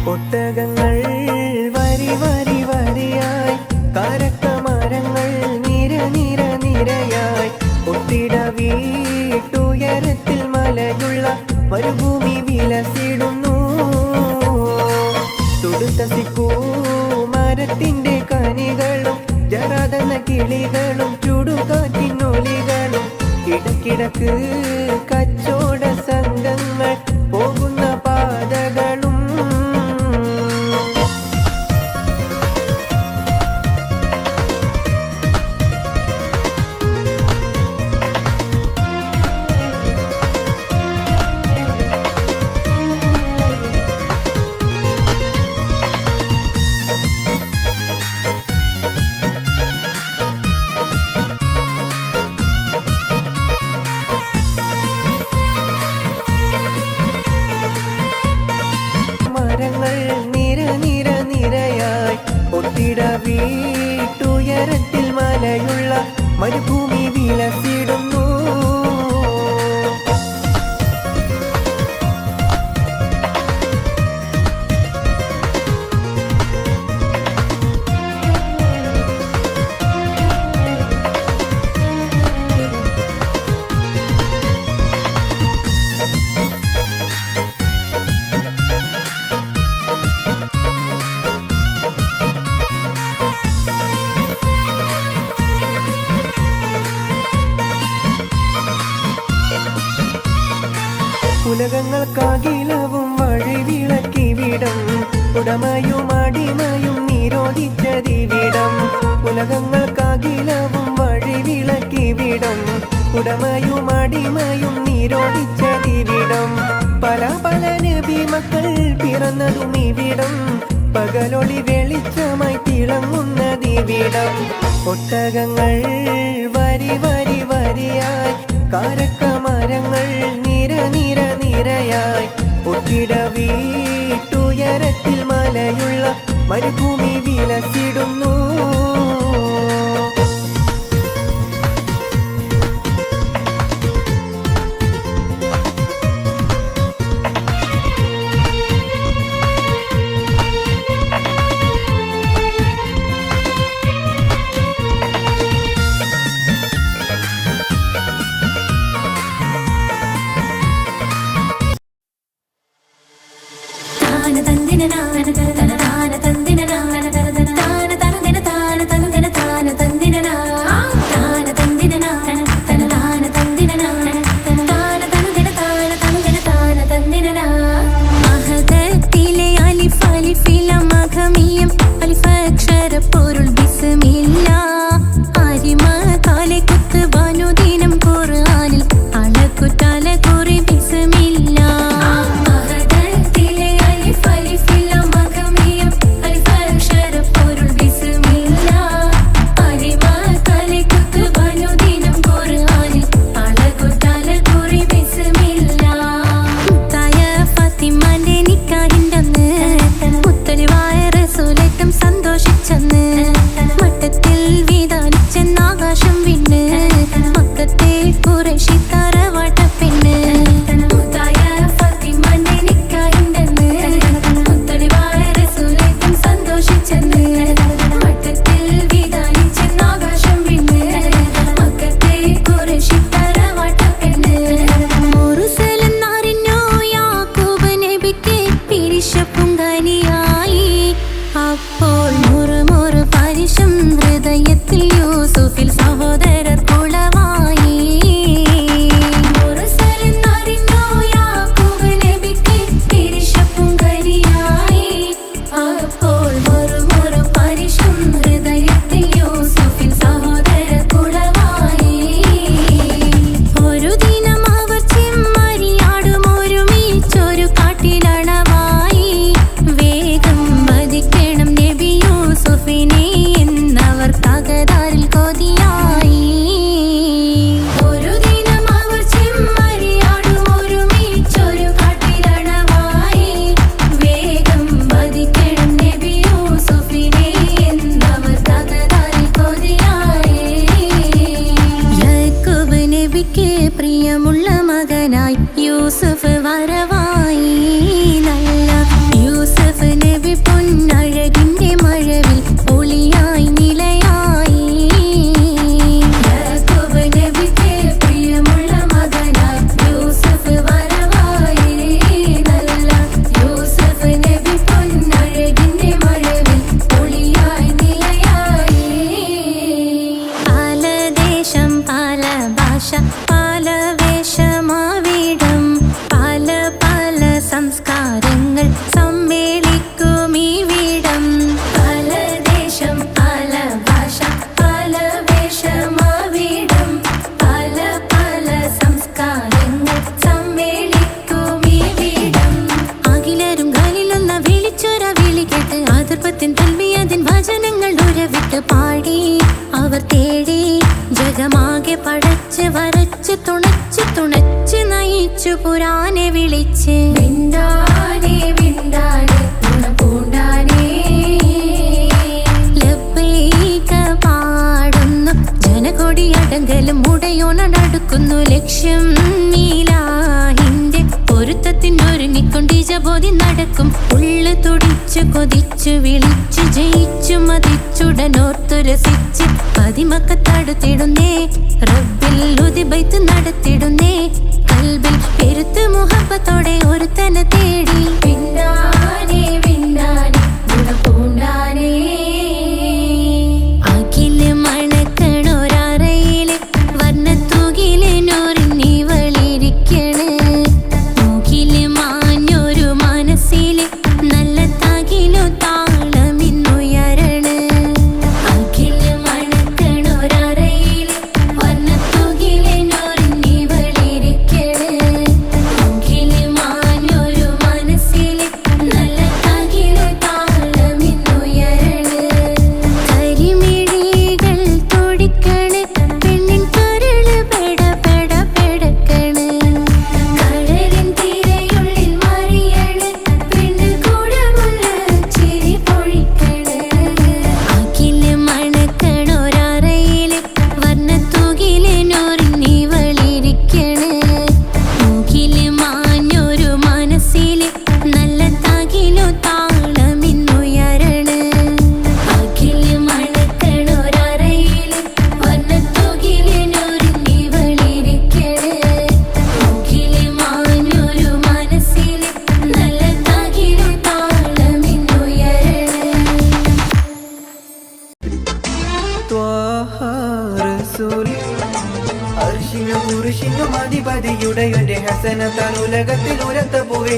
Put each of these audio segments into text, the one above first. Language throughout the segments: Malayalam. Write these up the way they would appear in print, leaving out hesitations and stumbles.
ഒട്ടകങ്ങൾ വരി വരി വരിയായി, കാരക്കമരങ്ങൾ നിര നിര നിരയായി, ഒത്തിട വീട്ടുയരത്തിൽ മലയുള്ള മരുഭൂമി വിലസിടുന്നു. തുടുത്ത സിക്കൂ മരത്തിന്റെ കനികളും ജറാതന കിളികളും ചുടുകാറ്റിനൊലികളും, ഇടക്കിടക്ക് കച്ചോട സംഘങ്ങൾ പോകുന്ന പാതകളും. നിര നിര നിരയായി, ഒത്തിട വീട്ടുയരത്തിൽ മലയുള്ള മരുഭൂമി വിലസിടുന്നു. ഉലകങ്ങൾക്കാകിലവും വഴിവിളക്കിവിടം, ഉടമയും അടിമയും നിരോധിച്ചതിവിടം. ഉലകങ്ങൾക്കാകിലവും വഴിവിളക്കിവിടം, ഉടമയും അടിമയും നിരോധിച്ചതിവിടം. പല പല നബി മക്കൾ പിറന്നതും ഇവിടം, പകലൊളി വെളിച്ചമായി തിളങ്ങുന്നതിവിടം. ഒട്ടകങ്ങൾ വരി വരി വരിയായി, കാരക്കമരങ്ങൾ നിര നിര നിരയായി, ഒത്തിട വീട്ടുയരത്തിൽ മലയുള്ള മരുഭൂമി വിലസിടുന്നു. വേഗം വധിക്കണം നബിയോ പാടി അവർ തേടി ജഗമാകെ പടച്ച് വരച്ച് തുണച്ച് തുണച്ച് നയിച്ചു പുരാനെ വിളിച്ച് വിണ്ടാനേ വിണ്ടാനേ പൂണ്ടാനേ ലബ്ബൈക പാടുന്നു ജനകൊടി അടങ്കലും മുടയോണടുക്കുന്നു ലക്ഷ്യം നീലാഹിന്റെ പൊരുത്തത്തിനൊരുങ്ങിക്കൊണ്ട് ജബോധി നടക്കും ഉള്ളു തുടിച്ചു കൊതിച്ചു വിളിച്ചു ജയിച്ചു മതിച്ചുടനോർത്തു രസിച്ച് പതിമക്കത്തടുത്തിടുന്നേ റബ്ബിൽ ഉദിബൈത്ത് നടത്തിടുന്നേ കൽബിൽ പെരുത്ത് മുഹബത്തോടെ ഒരുത്തനെ തേടി വിണ്ടാനേ വിണ്ടാനേ പൂണ്ടാനേ അഖില് മണക്കണൊരറയില് വർണ്ണത്തൂകില് നൂറിനി വളിരിക്കണ് മൂക്കില് മാഞ്ഞൊരു മനസ്സില് നല്ല തകിലു താളമിന്നുയരണ് അഖില് മണക്കണൊരറയില് വർണ്ണത്തൂകില് നൂറിനി വളിരിക്കണ് മൂക്കില് മാഞ്ഞൊരു മനസ്സില് നല്ല തകിലു താളമിന്നുയരണ് കരിമിഴികൾ തുടിക്കണ് പെണ്ണിൻ കരള് പെട പെട പെടക്കണ് കടലിൻ തിരയുള്ളിൽ മറിയണ് പെണ്ണ് കൂടമുള്ള ചിരി പൊഴിക്കണ് അഖില് മണക്കണൊരറയില് വർണ്ണത്തൂകില് നൂറിനി വളിരിക്കണ് മൂക്കില് മാഞ്ഞൊരു മനസ്സില് നല്ല തകിലു താളമിന്നുയരണ് അഖില് മണക്കണൊരറയില് വർണ്ണത്തൂകില് നൂറിനി വളിരിക്കണ് മൂക്കില് മാഞ്ഞൊരു മനസ്സില് നല്ല തകിലു താളമിന്നുയരണ് ത്വാഹ റസൂൽ അർശിനും കുരിശിനും അധിപതിയുടെയൊന്റെ ഹസനത്താൽ ഉലകത്തിൽ ഉരത്ത പോവേ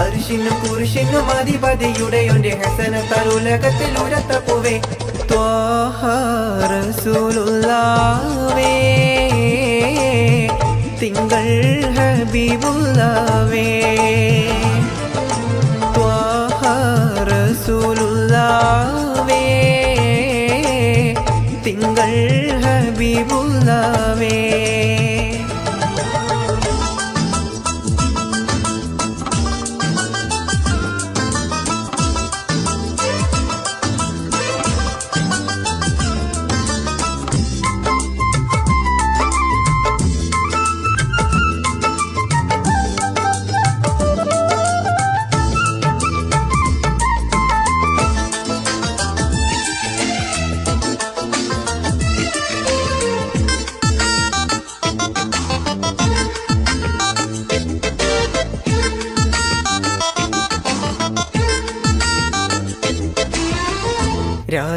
അർശിനും കുരിശിനും അധിപതിയുടെയൊന്റെ ഹസനത്താൽ ഉലകത്തിൽ ഉരത്ത പോവേ ത്വാഹ റസൂലുള്ളാവേ തിങ്കൾ ഹബീബുള്ളാവേ ത്വാഹ റസൂലുള്ളാവേ തിങ്കൾ ഹബീബുള്ളാവേ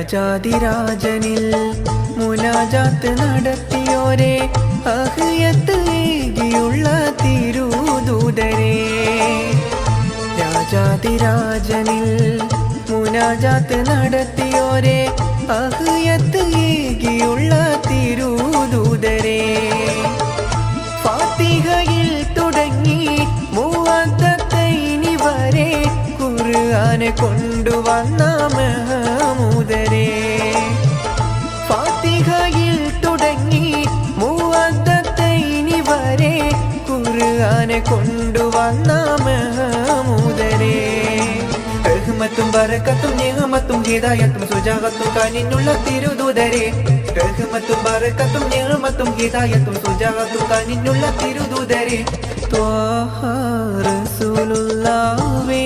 രാജാതിരാജനിൽ മുനാജാത്ത് നടത്തിയോരെ അഹ്യത്ത് ഏകിയുള്ള തിരുദൂതരെ രാജാതിരാജനിൽ മുനാജാത്ത് നടത്തിയോരെ അഹ്യത്ത് ഏകിയുള്ള തിരുദൂതരെ ഫാത്തിഹയിൽ തുടങ്ങി മുവദ്ദത്തൈനി വരെ ഖുർആനെ കൊണ്ടുവന്ന മഹമൂദരെ ഫാത്തിഹയിൽ തുടങ്ങി മുവദ്ദത്തൈനി വരെ ഖുർആനെ കൊണ്ടുവന്ന മഹമൂദരെ റഹ്മത്തും ബറക്കത്തും നിഅമത്തും ഹിദായത്തും സുജാഅത്തും കാനിനുള്ള തിരുദൂതരെ റഹ്മത്തും ബറക്കത്തും നിഅമത്തും ഹിദായത്തും സുജാഅത്തും കാനിനുള്ള തിരുദൂതരെ ത്വാഹ റസൂലുള്ളാവേ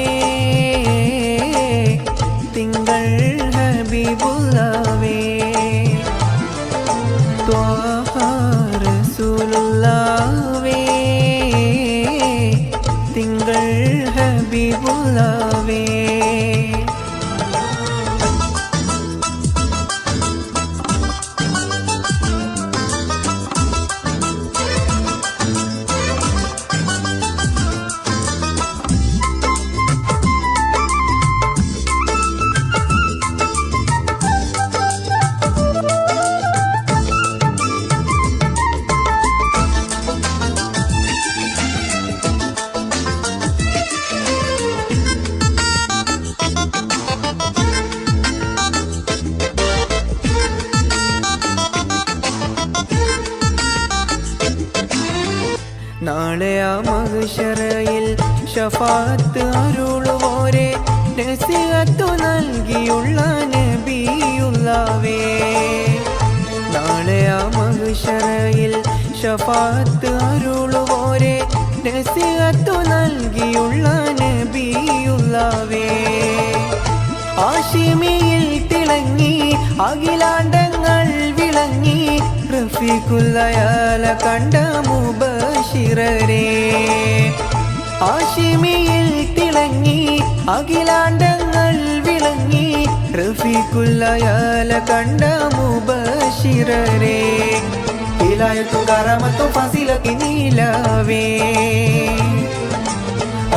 തിങ്കൾ ഹബീബുള്ളാവേ ത്വാഹ റസൂലുള്ളാവേ തിങ്കൾ ഹബീബുള്ളാവേ മഹ്ശറയിൽ ഷഫാത്ത് അരുളുവോരെ നസിഹത്തു നൽകിയുള്ള നബിയുള്ളവേ നാളെ ആ മഹ്ശറയിൽ ഷഫാത്ത് അരുളുവോരെ നസിഹത്തു നൽകിയുള്ള നബിയുള്ളവേ ആശിമിയിൽ തിളങ്ങി അഖിലാണ്ടങ്ങൾ വിളങ്ങി റഫീഖുല്ലയാല കണ്ട മുബശിറരേ ആശിമിയിൽ തിളങ്ങി അഖിലാണ്ടങ്ങൾ വിളങ്ങി റഫീഖുല്ലയാല കണ്ട മുബശിറരേ ഹിലായത്തും കറാമത്തും ഫസിലത്തി നീലവേ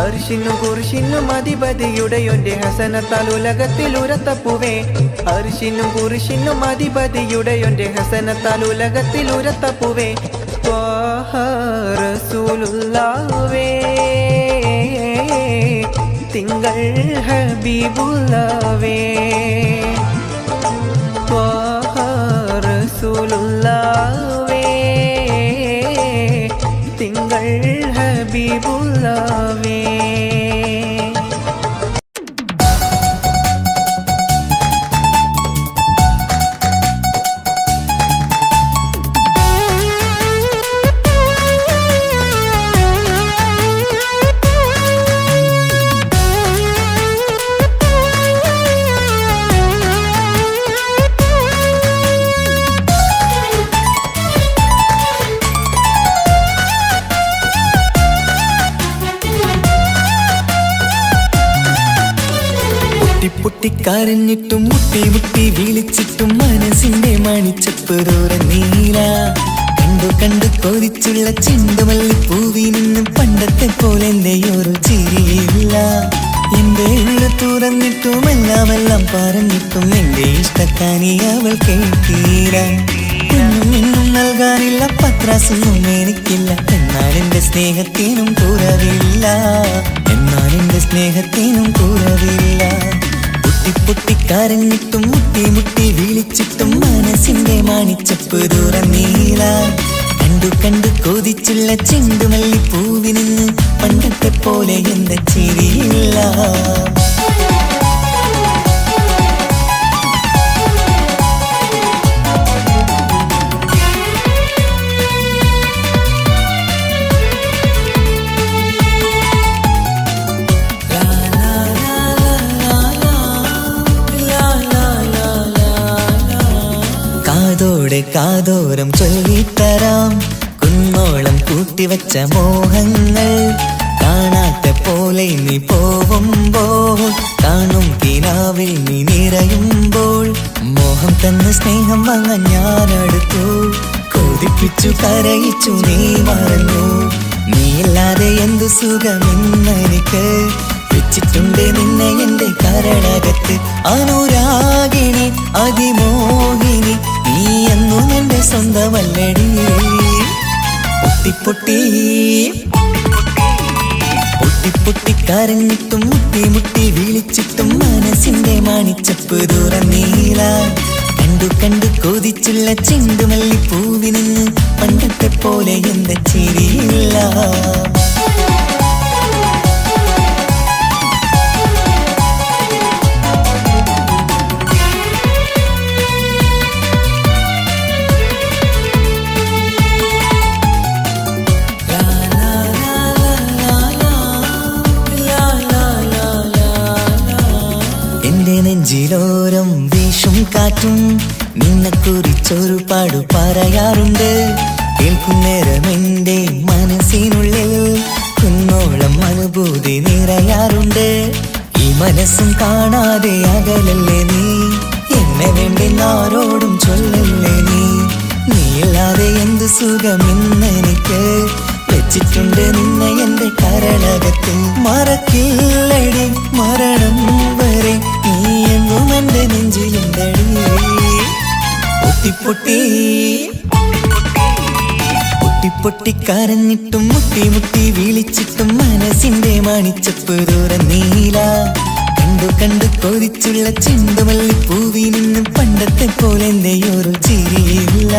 അർശിനും കുർശിനും അധിപതിയുടെയൊന്റെ ഹസനത്താൽ ഉലകത്തിൽ ഉരത്തപ്പുവേ അർശിനും കുർശിനും അധിപതിയുടെയൊന്റെ ഹസനത്താൽ ഉലകത്തിൽ ഉരത്തപ്പുവേ ത്വാഹ റസൂലുള്ളാഹേ തിങ്കൾ ഹബീബുള്ളാഹേ ത്വാഹ റസൂലുള്ളാഹേ തിങ്കൾ ഹബീബുള്ളാഹേ പൊട്ടിക്കരഞ്ഞിട്ടും മുട്ടി മുട്ടി വിളിച്ചിട്ടും മനസ്സിന്റെ മണിച്ചപ്പ് തുറന്നീല കണ്ടു കണ്ടു കൊതിച്ചുള്ള ചെണ്ടുമല്ലിപ്പൂവിൽ നിന്നും പണ്ടത്തെ പോലെ എന്റെ ഒരു ചിരിയില്ല എന്റെ ഉള്ളു തുറന്നിട്ടും എല്ലാം പറഞ്ഞിട്ടും എന്റെ ഇഷ്ടക്കാനി അവൾ കേട്ടീര ഒന്നും നൽകാനില്ല പത്രാസൊന്നും എനിക്കില്ല എന്നാൽ എന്റെ സ്നേഹത്തിനും കുറവില്ല എന്നാൽ എന്റെ സ്നേഹത്തിനും കുറവില്ല പൊട്ടിക്കരഞ്ഞിട്ടും മുട്ടി മുട്ടി വിളിച്ചിട്ടും മനസ്സിന്റെ മണിച്ചപ്പ് തുറന്നീല കണ്ടു കണ്ടു കൊതിച്ചുള്ള ചെണ്ടുമല്ലിപ്പൂവിൽ നിന്ന് പണ്ടത്തെ പോലെ എന്റെ ചിരിയില്ല കാതോരം ചൊല്ലിത്തരാം കുന്നോളം കൂട്ടിവച്ച മോഹങ്ങൾ കാണാത്ത പോലെ നീ പോവുമ്പോൾ കാണും കിനാവിൽ നീ നിറയുമ്പോൾ മോഹം തന്ന സ്നേഹം വാങ്ങാൻ ഞാനടുത്തു കൊതിപ്പിച്ചു കരയിച്ചു നീ മറന്നു നീയില്ലാതെ എന്തു സുഖമെന്നെനിക്ക് വെച്ചിട്ടുണ്ട് നിന്നെ എന്റെ കരളകത്ത് അനുരാഗിണി അതിമോഹിനി നീ എന്നും എന്റെ സ്വന്തമല്ലടി പൊട്ടിക്കരഞ്ഞിട്ടും മുട്ടി മുട്ടി വിളിച്ചിട്ടും മനസ്സിന്റെ മണിച്ചപ്പ് തുറന്നീല കണ്ടു കണ്ടു കൊതിച്ചുള്ള ചെണ്ടുമല്ലിപ്പൂവിൽ നിന്ന് പണ്ടത്തെ പോലെ എന്റെ ചിരിയില്ല നെഞ്ചിലോരം വീശും കാറ്റും നിന്നെ കുറിച്ചൊരു പാടു പറയാറുണ്ട് കേൾക്കുന്നേരം എന്റെ മനസ്സിനുള്ളിൽ കുന്നോളം അനുഭൂതി നിറയാറുണ്ട് ഈ മനസ്സും കാണാതെ അകലല്ലേ നീ എന്നെ വേണ്ടി ആരോടും ചൊല്ലല്ലേ നീയില്ലാതെ എന്ത് സുഖമെന്നെനിക്ക് വെച്ചിട്ടുണ്ട് നിന്നെ എന്റെ കരളകത്ത് മറക്കില്ലടി മരണം വരെ നീ എന്നും എന്റെ നെഞ്ചിലുണ്ടടി പൊട്ടിക്കരഞ്ഞിട്ടും മുട്ടി മുട്ടി വിളിച്ചിട്ടും മനസ്സിന്റെ മണിച്ചപ്പ് തുറന്നീല കണ്ടു കണ്ടു കൊതിച്ചുള്ള ചെണ്ടുമല്ലിപ്പൂവിൽ നിന്നും പണ്ടത്തെ പോലെ എന്റെ ഒരു ചിരിയില്ല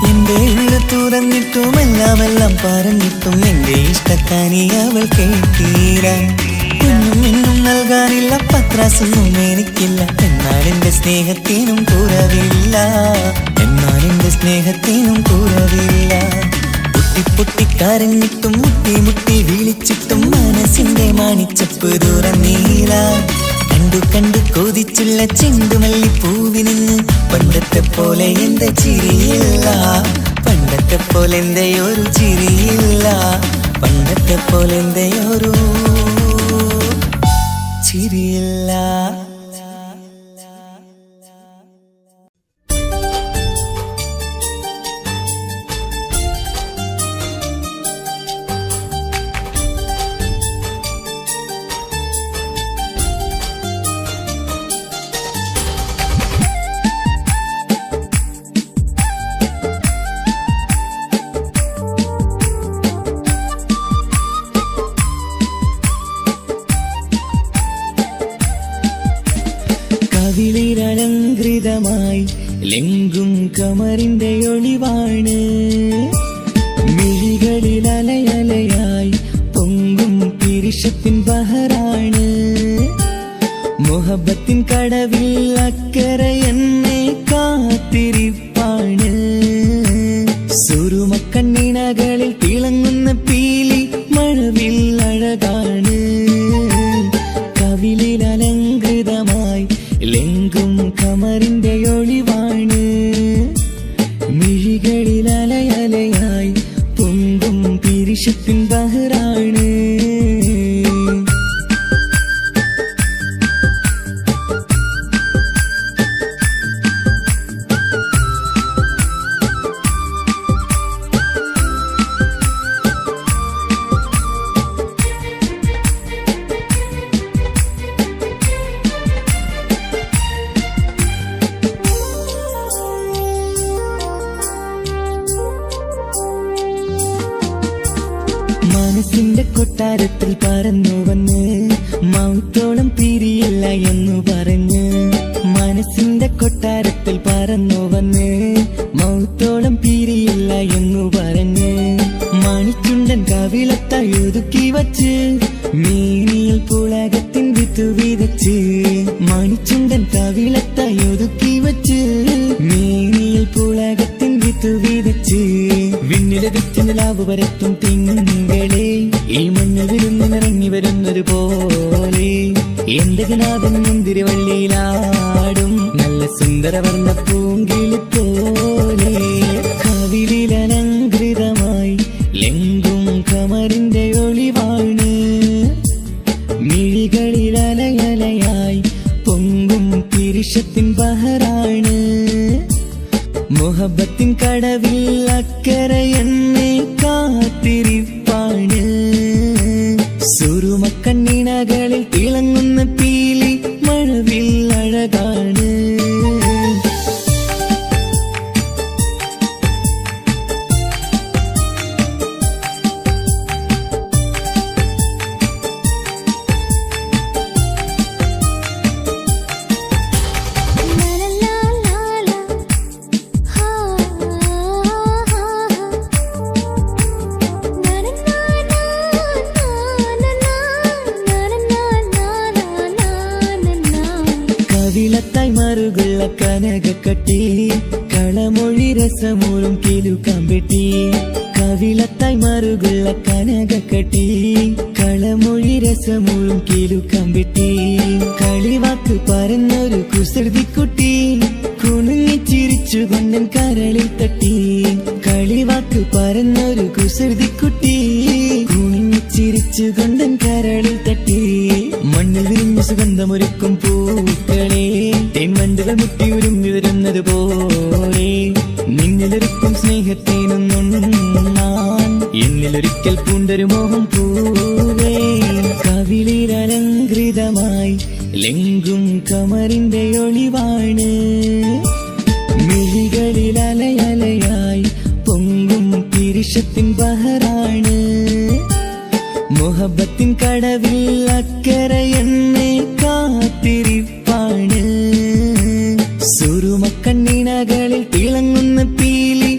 എന്റെ ഉള്ളു തുറന്നിട്ടും എല്ലാം പറഞ്ഞിട്ടും എന്റെ ഇഷ്ടക്കാനി അവൾ കേട്ടീര. ഇന്നും നൽകാനില്ല പത്രാസൊന്നും എനിക്കില്ല, എന്നാൽ എന്റെ സ്നേഹത്തിനും കുറവില്ല, എന്നാൽ എന്റെ സ്നേഹത്തിനും കുറവില്ല. പൊട്ടിക്കരഞ്ഞിട്ടും മുട്ടി വിളിച്ചിട്ടും മനസ്സിന്റെ മാണിച്ചപ്പ് തുറന്നീല. കണ്ടു കൊതിച്ചുള്ള ചെണ്ടുമല്ലിപ്പൂവിന് പണ്ടത്തെ പോലെ എന്റെ ചിരിയില്ല, പണ്ടത്തെ പോലെ എന്റെ ഒരു ചിരിയില്ല, പണ്ടത്തെ പോലെ എന്റെ ഒരു ചിരിയില്ല. കവിളിലലങ്കൃതമായി ലെങ്കും കമറിന്റെ ഒളിവാണ്, മിഴികളിൽ അലയലയായി പൊങ്കും പിരിശത്തിൻ ബഹറാണ്. മുഹബത്തിൻ കടവിൽ അക്കരെ എന്നെ കാത്തിരിപ്പാണ്. സുറുമക്കണ്ണിണകളിൽ തിളങ്ങുന്ന പീലി മഴവിൽ അഴകാണ്. കവിളിൽ അലങ്കൃതമായി ലെങ്കും കമറിന്റെ ഒളിവാണ്, മിഴികളിൽ അലയലയായി പൊങ്കും പിരിശത്തിൻ ബഹറാണ്. മനസ്സിന്റെ കൊട്ടാരത്തിൽ പറന്നു വന്ന് മൗത്തോളം പിരിയില്ല എന്നു പറഞ്ഞ്, മനസ്സിന്റെ കൊട്ടാരത്തിൽ പറന്നു വന്ന് മൗത്തോളം പിരിയില്ല എന്നു പറഞ്ഞ്, മണിച്ചുണ്ടൻ കവിളത്തായി ഒതുക്കി വച്ച് മേനിയിൽ പുളകത്തിൻ വിത്ത് വിതച്ച്, മണിച്ചുണ്ടൻ കവിളത്തായി ഒതുക്കി വച്ച് മേനിയിൽ പുളകത്തിൻ വിത്ത് വിതച്ച്, വിണ്ണിലതിച്ച് നിലാവ് വരത്തും തിങ്കളെ ഈ മണ്ണ് വിരുന്നിനിറങ്ങി വരുന്നത് പോലെ എന്റെ ഗനാഥൻ മുന്തിരിവള്ളിയിലാടും നല്ല സുന്ദരവർണ്ണ പൂങ്കിളി പോലെ. കവിളിലലങ്കൃതമായി ലെങ്കും കമറിന്റെ ഒളിവാണ്, മിഴികളിൽ അലയലയായി പൊങ്കും പിരിശത്തിൻ ബഹറാണ്. മുഹബത്തിൻ കടവിൽ അക്കരെ എന്നെ കാത്തിരിപ്പാണ്. സുറുമക്കണ്ണിണകളിൽ തിളങ്ങുന്ന പീലി മഴവിൽ അഴകാണ്. കവിളത്തായി മറുകുള്ള കനകക്കട്ടി കളമൊഴി രസമൂറും കിലുക്കാമ്പെട്ടി, കവിളത്തായി മറുകുള്ള കനകക്കട്ടി കളമൊഴി രസമൂറും കിലുക്കാമ്പെട്ടി. കളിവാക്ക് പറഞ്ഞൊരു കുസൃതിക്കുട്ടി കുണുങ്ങിച്ചിരിച്ചു കൊണ്ടൻ കരളിൽ തട്ടി, കളിവാക്ക് പറഞ്ഞൊരു കുസൃതിക്കുട്ടി കുണുങ്ങിച്ചിരിച്ചു കൊണ്ടൻ കരളിൽ തട്ടി. മണ്ണിൽ വിരിഞ്ഞ സുഗന്ധമൊരുക്കും പൂക്കളെ തെന്മണ്ടുകൾ മുട്ടി ഉരുങ്ങി വരുന്നത് പോലെ നിന്നിലൊരുക്കും സ്നേഹത്തേനൊന്നുണ്ണാൻ എന്നിലൊരിക്കൽ പൂണ്ടൊരു മോഹം പൂവേ. കവിളിലലങ്കൃതമായി ലെങ്കും കമറിന്റെ ഒളിവാണ്, മിഴികളിൽ അലയലയായി പൊങ്കും പിരിശത്തിൻ ബഹറാണ്. മുഹബത്തിൻ കടവിൽ അക്കരെ എന്നെ കാത്തിരിപ്പാണ്. സുറുമക്കണ്ണിണകളിൽ തിളങ്ങുന്ന പീലി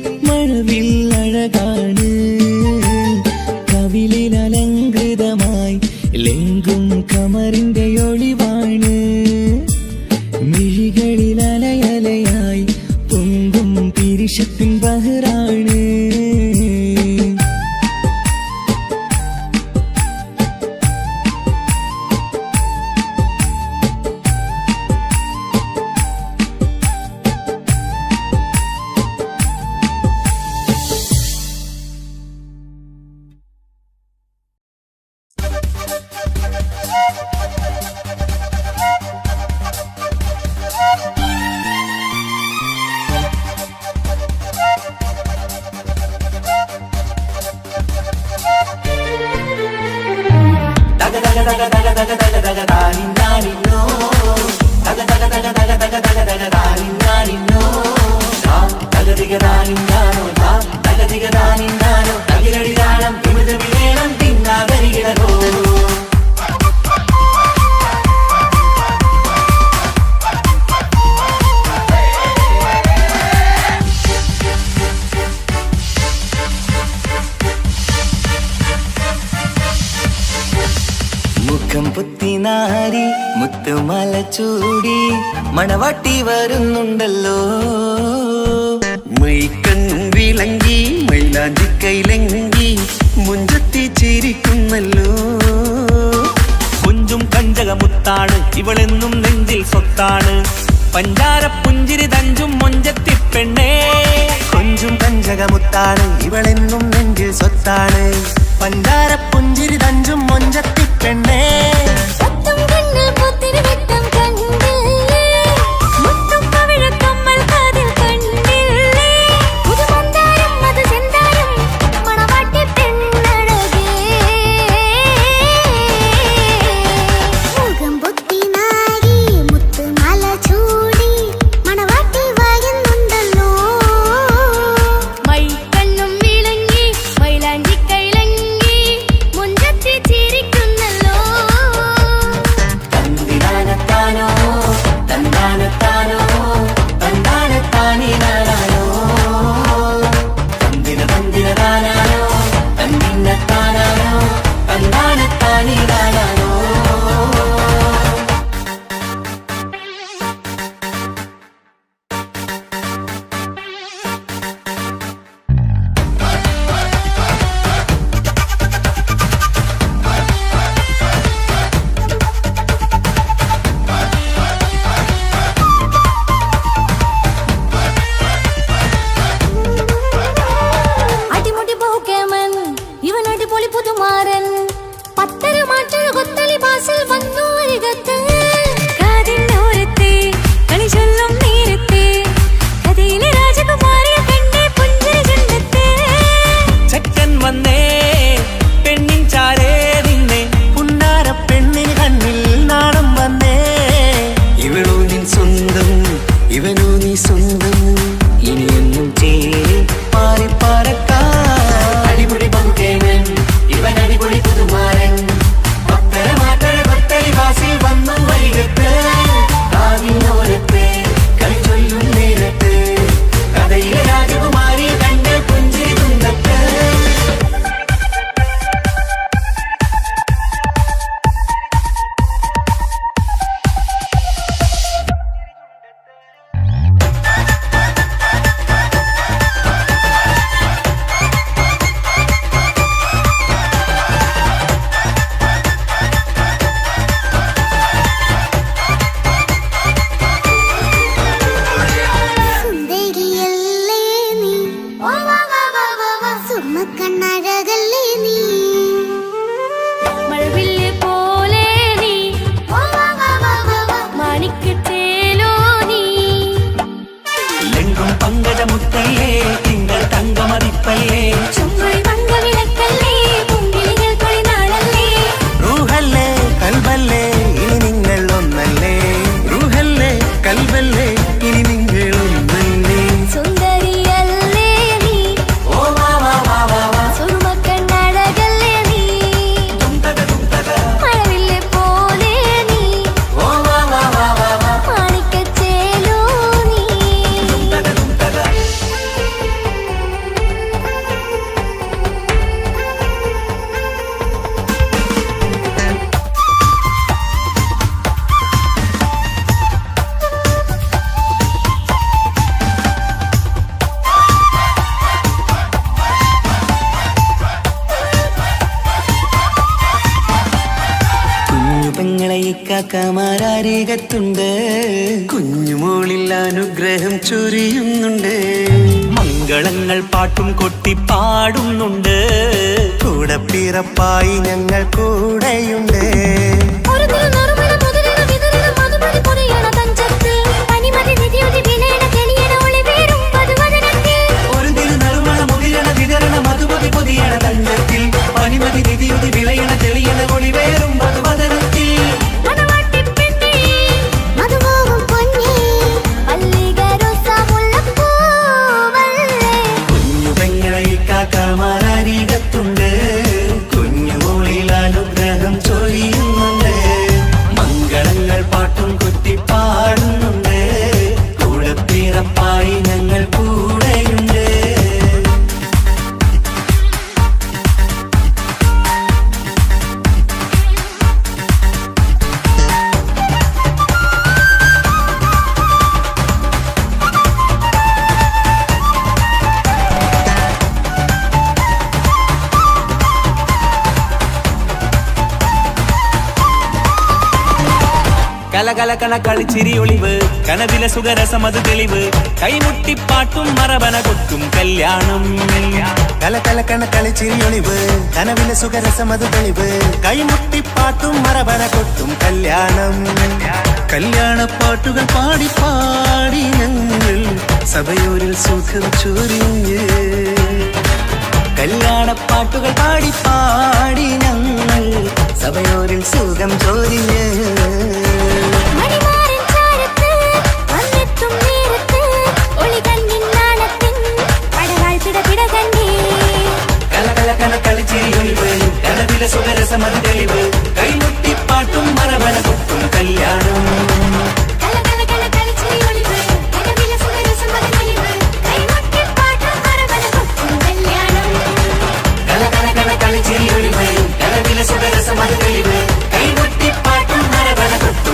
മുഖം പുത്തിനാരി മുത്തുമാല ചൂടി മണവാട്ടി വരുന്നുണ്ടല്ലോ. മൈക്കണ്ണും വിളങ്ങി മൈലാഞ്ചി കൈലങ്കി മുഞ്ചത്തി ചിരിക്കുന്നല്ലോ. കുഞ്ചും കഞ്ചകമുത്താണ് ഇവളെന്നും നെഞ്ചിൽ സ്വത്താണ്. പഞ്ചാര പുഞ്ചിരി തഞ്ചും മൊഞ്ചത്തി പെണ്ണേ. കൊഞ്ചും കഞ്ചകമുത്താണ് ഇവളെന്നും നെഞ്ചിൽ സ്വത്താണ്. പഞ്ചാര പുഞ്ചിരി തഞ്ചും മൊഞ്ചത്തി പെണ്ണേ. സത്തം കണ്ണിൽ പുത്തിരി വെട്ടം കണ്ടില്ലേ, മുത്തും പവിഴക്കമ്മൽ കാതിൽ കണ്ടില്ലേ, പുതുമന്ദാരം അത് ചെന്താരം മണവാട്ടി പെണ്ണഴകേ. മുഖം പൊത്തി നാരി മുത്തുമാല ചൂടി മണവാട്ടി വരുന്നുണ്ടല്ലോ. മൈക്കണ്ണും വിളങ്ങി മൈലാഞ്ചി കൈലങ്കി മുഞ്ചത്തി ചിരിക്കുന്നല്ലോ. തന്തിനാനത്താനോ തന്താനത്താനോ തന്താനത്താനിനാനോ തന്തിന തന്തിനതാനാനോ തന്തിന്നത്താനാനോ തന്താനത്താനിനാനോ. അടിമുടി പോകേമൻ ഇവൻ അടിപൊളി പുതുമാരൻ. പത്തര മാറ്റൊരു കൊത്തളി ബാസിൽ വന്നു അരികത്ത്. കാതിന്നോരത്തെ കളി ചൊല്ലും നേരത്തെ കഥയിലെ രാജകുമാരിയെ കണ്ടേ പുഞ്ചിരി ചുണ്ടത്തെ. ചെക്കൻ വന്നേ പെണ്ണിൻ ചാരേ നിന്നെ. പുന്നാര പെണ്ണിന് കണ്ണിൽ നാണം വന്നേ. ഇവളോ നിൻ സ്വന്തം ഇവനോ നീ സ്വന്തം. ഇനിയൊന്നും ചേരി പാറി പറക്കാം. അടിപൊളി പങ്കുകേവൻ ഇവൻ അടിപൊളി പുതുമാരൻ. പത്തര മാറ്റഴ കൊത്തളി വാസിൽ വന്നു വൈകത്ത്. കാവിനോരത്ത് കളി ചൊല്ലും നേരത്ത് കഥയിലെ രാജകുമാരി കണ്ട് പുഞ്ചിരി തുണ്ടത്ത്. സുന്ദരിയല്ലേ നീ, സുമ്മക്കണ്ണഴകല്ലേ നീ, മഴവില്ല് പോലെ നീ, മാണിക്കത്തേലോ നീ. ലെങ്കും പങ്കജമുത്തല്ലേ തിങ്കൾ തങ്കമതിപ്പല്ലേ. ചുമ്മായി മംഗവിളക്കല്ലേ മുമ്പിലികൾ തൊഴിനാളല്ലേ. റൂഹല്ലേ കൽബല്ലേ ഇനി നിങ്ങൾ ഒന്നല്ലേ. റൂഹല്ലേ കൽബല്ലേ ഇനി നിങ്ങൾ ഒന്നല്ലേ. സുന്ദരിയല്ലേ നീ, സുറുമക്കണ്ണഴകല്ലേ നീ, മഴവില്ല് പോലെ നീ, മാണിക്കച്ചേലോ നീ. കുഞ്ഞു പെങ്ങളെ ഇക്കാക്കമാരാരികത്തുണ്ട്. കുഞ്ഞുമോളിൽ അനുഗ്രഹം ചൊരിയുന്നുണ്ട്. മംഗളങ്ങൾ പാട്ടും കൊട്ടി പാടുന്നുണ്ട്. കൂടെ പിറപ്പായി ഞങ്ങൾ കൂടെയുണ്ട്. ഒരു തിരുനറുമണ മുതിരണ വിതരണ മധുമതി പൊതിയണ തഞ്ചത്തിൽ പനിമതി നിധിയുതി വിലയണ തെളിയണ ഒളിവേറും വധുവദനത്തിൽ. ഒരു തിരുനറുമണ മുതിരണ വിതരണ മധുമതി പൊതിയണ തഞ്ചത്തിൽ പനിമതി നിധിയുതി വിളയണ തെളിയണ ഒളിവേറും മധുവദന കലകലകണ കളിച്ചിരി ഒളിവ് കനവിലെ സുഖരസമത് തെളിവ് കൈമുട്ടിപ്പാട്ടും മറവന കൊട്ടും കല്യാണം കലകലകണ കളിച്ചിരിയൊളിവ് കനവിലെ സുഖരസമത് തെളിവ് കൈമുട്ടിപ്പാട്ടും മറവന കൊട്ടും കല്യാണം കല്യാണപ്പാട്ടുകൾ പാടി പാടി ഞങ്ങൾ സഭയോരിൽ സുഖം ചൊരിഞ്ഞ് കല്യാണപ്പാട്ടുകൾ പാടി പാടി ഞങ്ങൾ സഭയോരിൽ സുഖം ചൊരിഞ്ഞ് മണിമാരൻ ചാരത്ത് വന്നെത്തും നേരത്ത് ഒളികണ്ണിൻ നാണത്തിൻ പടവാൾ പിടപിട കണ്ടേ കലകലകണ കളിച്ചിരിയൊളിവ് കനവിലെ സുഖരസമത് തെളിവ് കൈമുട്ടിപ്പാട്ടും മറവന കൊട്ടും കല്യാണം കലകലകണ കളിച്ചിരി ഒളിവ് കനവിലെ സുഖരസമത് തെളിവ് കൈമുട്ടിപ്പാട്ടും മറവന കൊട്ടും കല്യാണം കലകലകണ കളിച്ചിരിയൊളിവ് കനവിലെ സുഖരസമത് തെളിവ് കൈമുട്ടിപ്പാട്ടും മറവന കൊട്ടും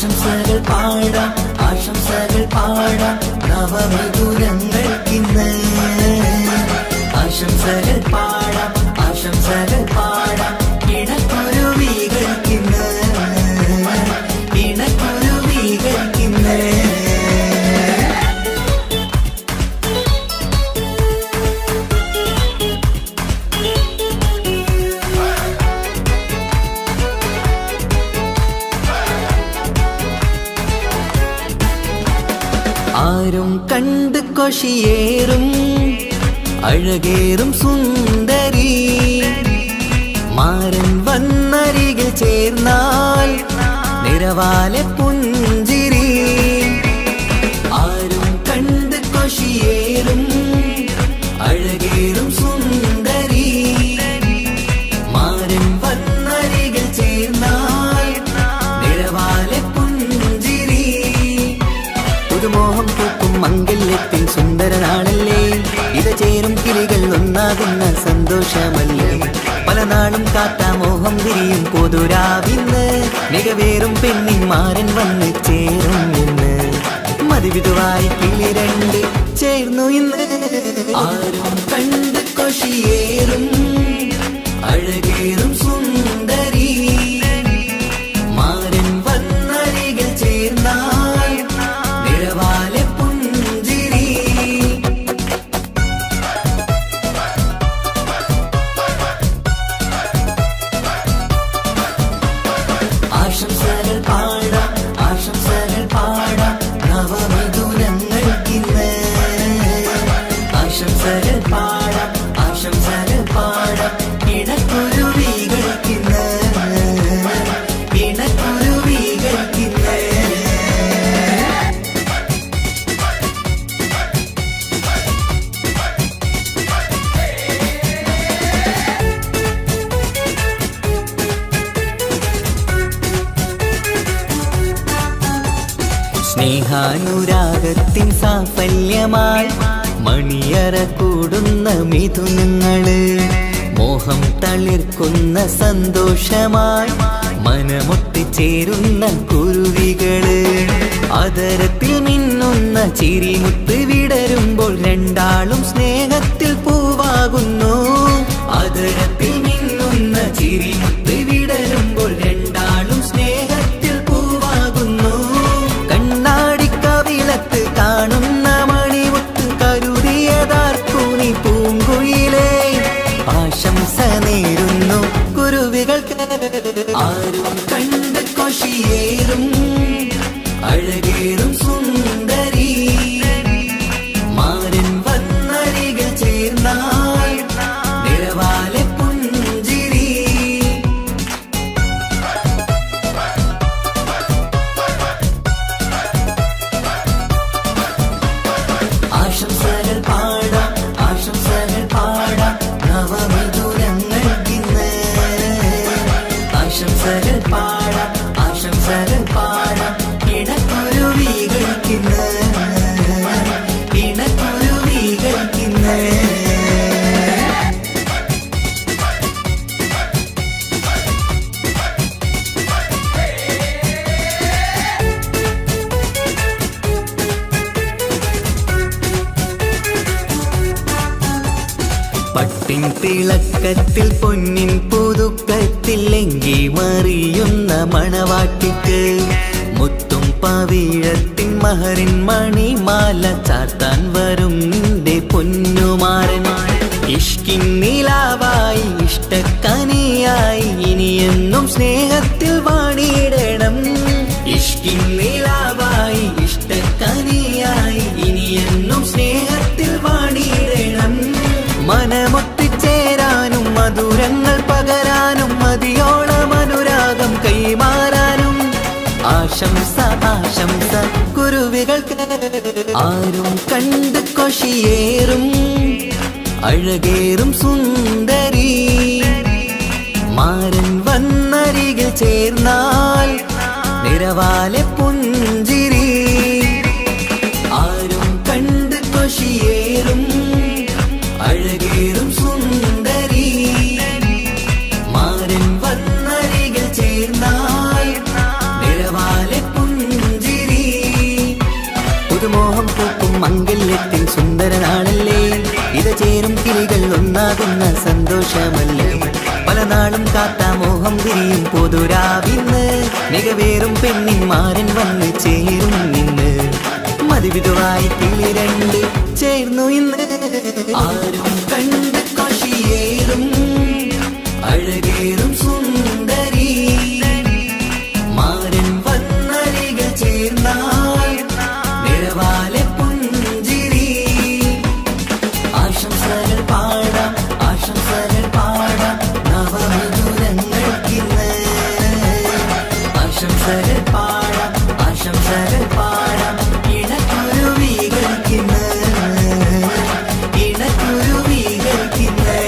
ആശംസകൾ പാടാം ആശംസകൾ പാടാം നവമധുരങ്ങൾക്കിന്ന് ആശംസകൾ പാടാം ആശംസകൾ പാടാം ഇണക്കുരുവികൾക്കിന്ന് ഇണക്കുരുവികൾക്കിന്ന് ആരും കണ്ട് കൊഷിയേറും അഴകേറും സുന്ദരി മാരൻ വന്നരികിൽ ചേർന്നാൽ നിറവാലെ പുഞ്ചിരി ആരും കണ്ട് കൊഷിയേറും അഴകേറും സുന്ദരി മാരൻ വന്നരികിൽ ചേർന്നാൽ നിറവാലെ പുഞ്ചിരി പുതുമോഹം പൂക്കും മംഗല്യത്തിൻ സുന്ദരനാണല്ലേ ഇത് ചേരും കിളികൾ ഒന്നാകുന്ന സന്തോഷമല്ലേ പല നാളും കാത്ത മോഹം വിരിയും പൊതുരാവിന്ന് മികവേറും പെണ്ണിന്മാരൻ വന്ന് ചേരും ഇന്ന് മതിവിധുവായി കിളി രണ്ട് ചേർന്നു ഇന്ന് ആരും കണ്ട് കൊഷിയേറും അഴകേറും സുന്ദരി മാരൻ വന്നരികിൽ ചേർന്നാൽ നിറവാലെ പുഞ്ചിരി ആശംസകൾ പാടാം ആശംസകൾ പാടാം നവമധുരങ്ങൾക്കിന്ന് ആശംസകൾ പാടാം ആശംസകൾ പാടാം ഇണക്കുരുവികൾക്കിന്ന് ഇണക്കുരുവികൾക്കിന്ന് സ്നേഹാനുരാഗത്തിൻ സാഫല്യമായി മണിയറ കൂടുന്ന മിഥുനങ്ങള് മോഹം തളിർക്കുന്ന സന്തോഷമായി മനമൊട്ടിച്ചേരുന്ന കുരുവികള് അതരത്തിൽ മിന്നുന്ന ചിരിമുത്ത് വിടരുമ്പോൾ രണ്ടാളും സ്നേഹത്തിൽ പൂവാകുന്നു അതരത്തിൽ മിന്നുന്ന ചിരിമുത്ത് വിടരുമ്പോൾ രണ്ടാളും സ്നേഹത്തിൽ പൂവാകുന്നു കണ്ണാടിക്കവിളത്ത് കാണുന്ന മണിമുത്ത് കരുതിയതാർക്കൂനി പൂങ്കുയിലേ ആശംസ നേരുന്നു കുരുവികൾക്ക് ആരും കണ്ട് കൊഷിയേറും അഴകേറും സുന്ദരി മാരൻ വന്നരികിൽ ചേർന്നാൽ നിറവാലെ പുഞ്ചിരി ആശംസകൾ പാടാം ആശംസകൾ പാടാം നവമധുരങ്ങൾക്കിന്ന് ആശംസകൾ പാടാം ആശംസകൾ പാടാം ഇണക്കുരുവികൾക്കിന്ന് ഇണക്കുരുവികൾക്കിന്ന് പട്ടിൻ തിളക്കത്തിൽ പൊന്നിൻ പുതുക്കത്തിൽ എങ്കി മറിയുന്ന മണവാട്ടിക്ക് മുത്തും പവിഴത്തിൻ മഹറിൻ മണിമാല ചാർത്താൻ വരും നിന്റെ പൊന്നുമാരൻ ഇഷ്കിൻ നിലാവായി ഇഷ്ടക്കനിയായി ഇനിയെന്നും സ്നേഹത്തിൽ വാണിയിടണം ഇഷ്കിൻ നിലാവായി ഇഷ്ടക്കനിയായി ഇനിയെന്നും സ്നേഹത്തിൽ വാണിയിടണം മനമൊട്ടിച്ചേരാനും മധുരങ്ങൾ പകരാനും മതിയോളം അനുരാഗം കൈമാറാനും ആശംസ ആശംസ കുരുവികൾക്ക് ആരും കണ്ട് കൊഷിയേറും അഴകേറും സുന്ദരി മാരൻ വന്നരികിൽ ചേർന്നാൽ നിറവാലെ പുഞ്ചിരി ആരും കണ്ട് കൊഷിയേറും അഴകേറും സുന്ദരി മാരൻ വന്നരികിൽ ചേർന്നാൽ നിറവാലെ പുഞ്ചിരി വിരിയും പൊതുരാവിന്ന് മികവേറും പെണ്ണിന്മാരൻ വന്ന് ചേരും ഇന്ന് മതിവിധുവായി കിളി രണ്ട് ചേർന്നു ഇന്ന് ആരും കണ്ട് കൊഷിയേറും അഴകേറും സുന്ദരി മാരൻ വന്നരിക ചേർന്നാൽ നിറവാലെ പുഞ്ചിരി ആശംസകൾ പാടാം ആശംസകൾ പാടാം നവമധുരങ്ങൾക്കിന്ന് ആശംസകൾ പാടാം ആശംസകൾ പാടാം ഇണക്കുരുവികൾക്കിന്ന് ഇണക്കുരുവികൾക്കിന്ന്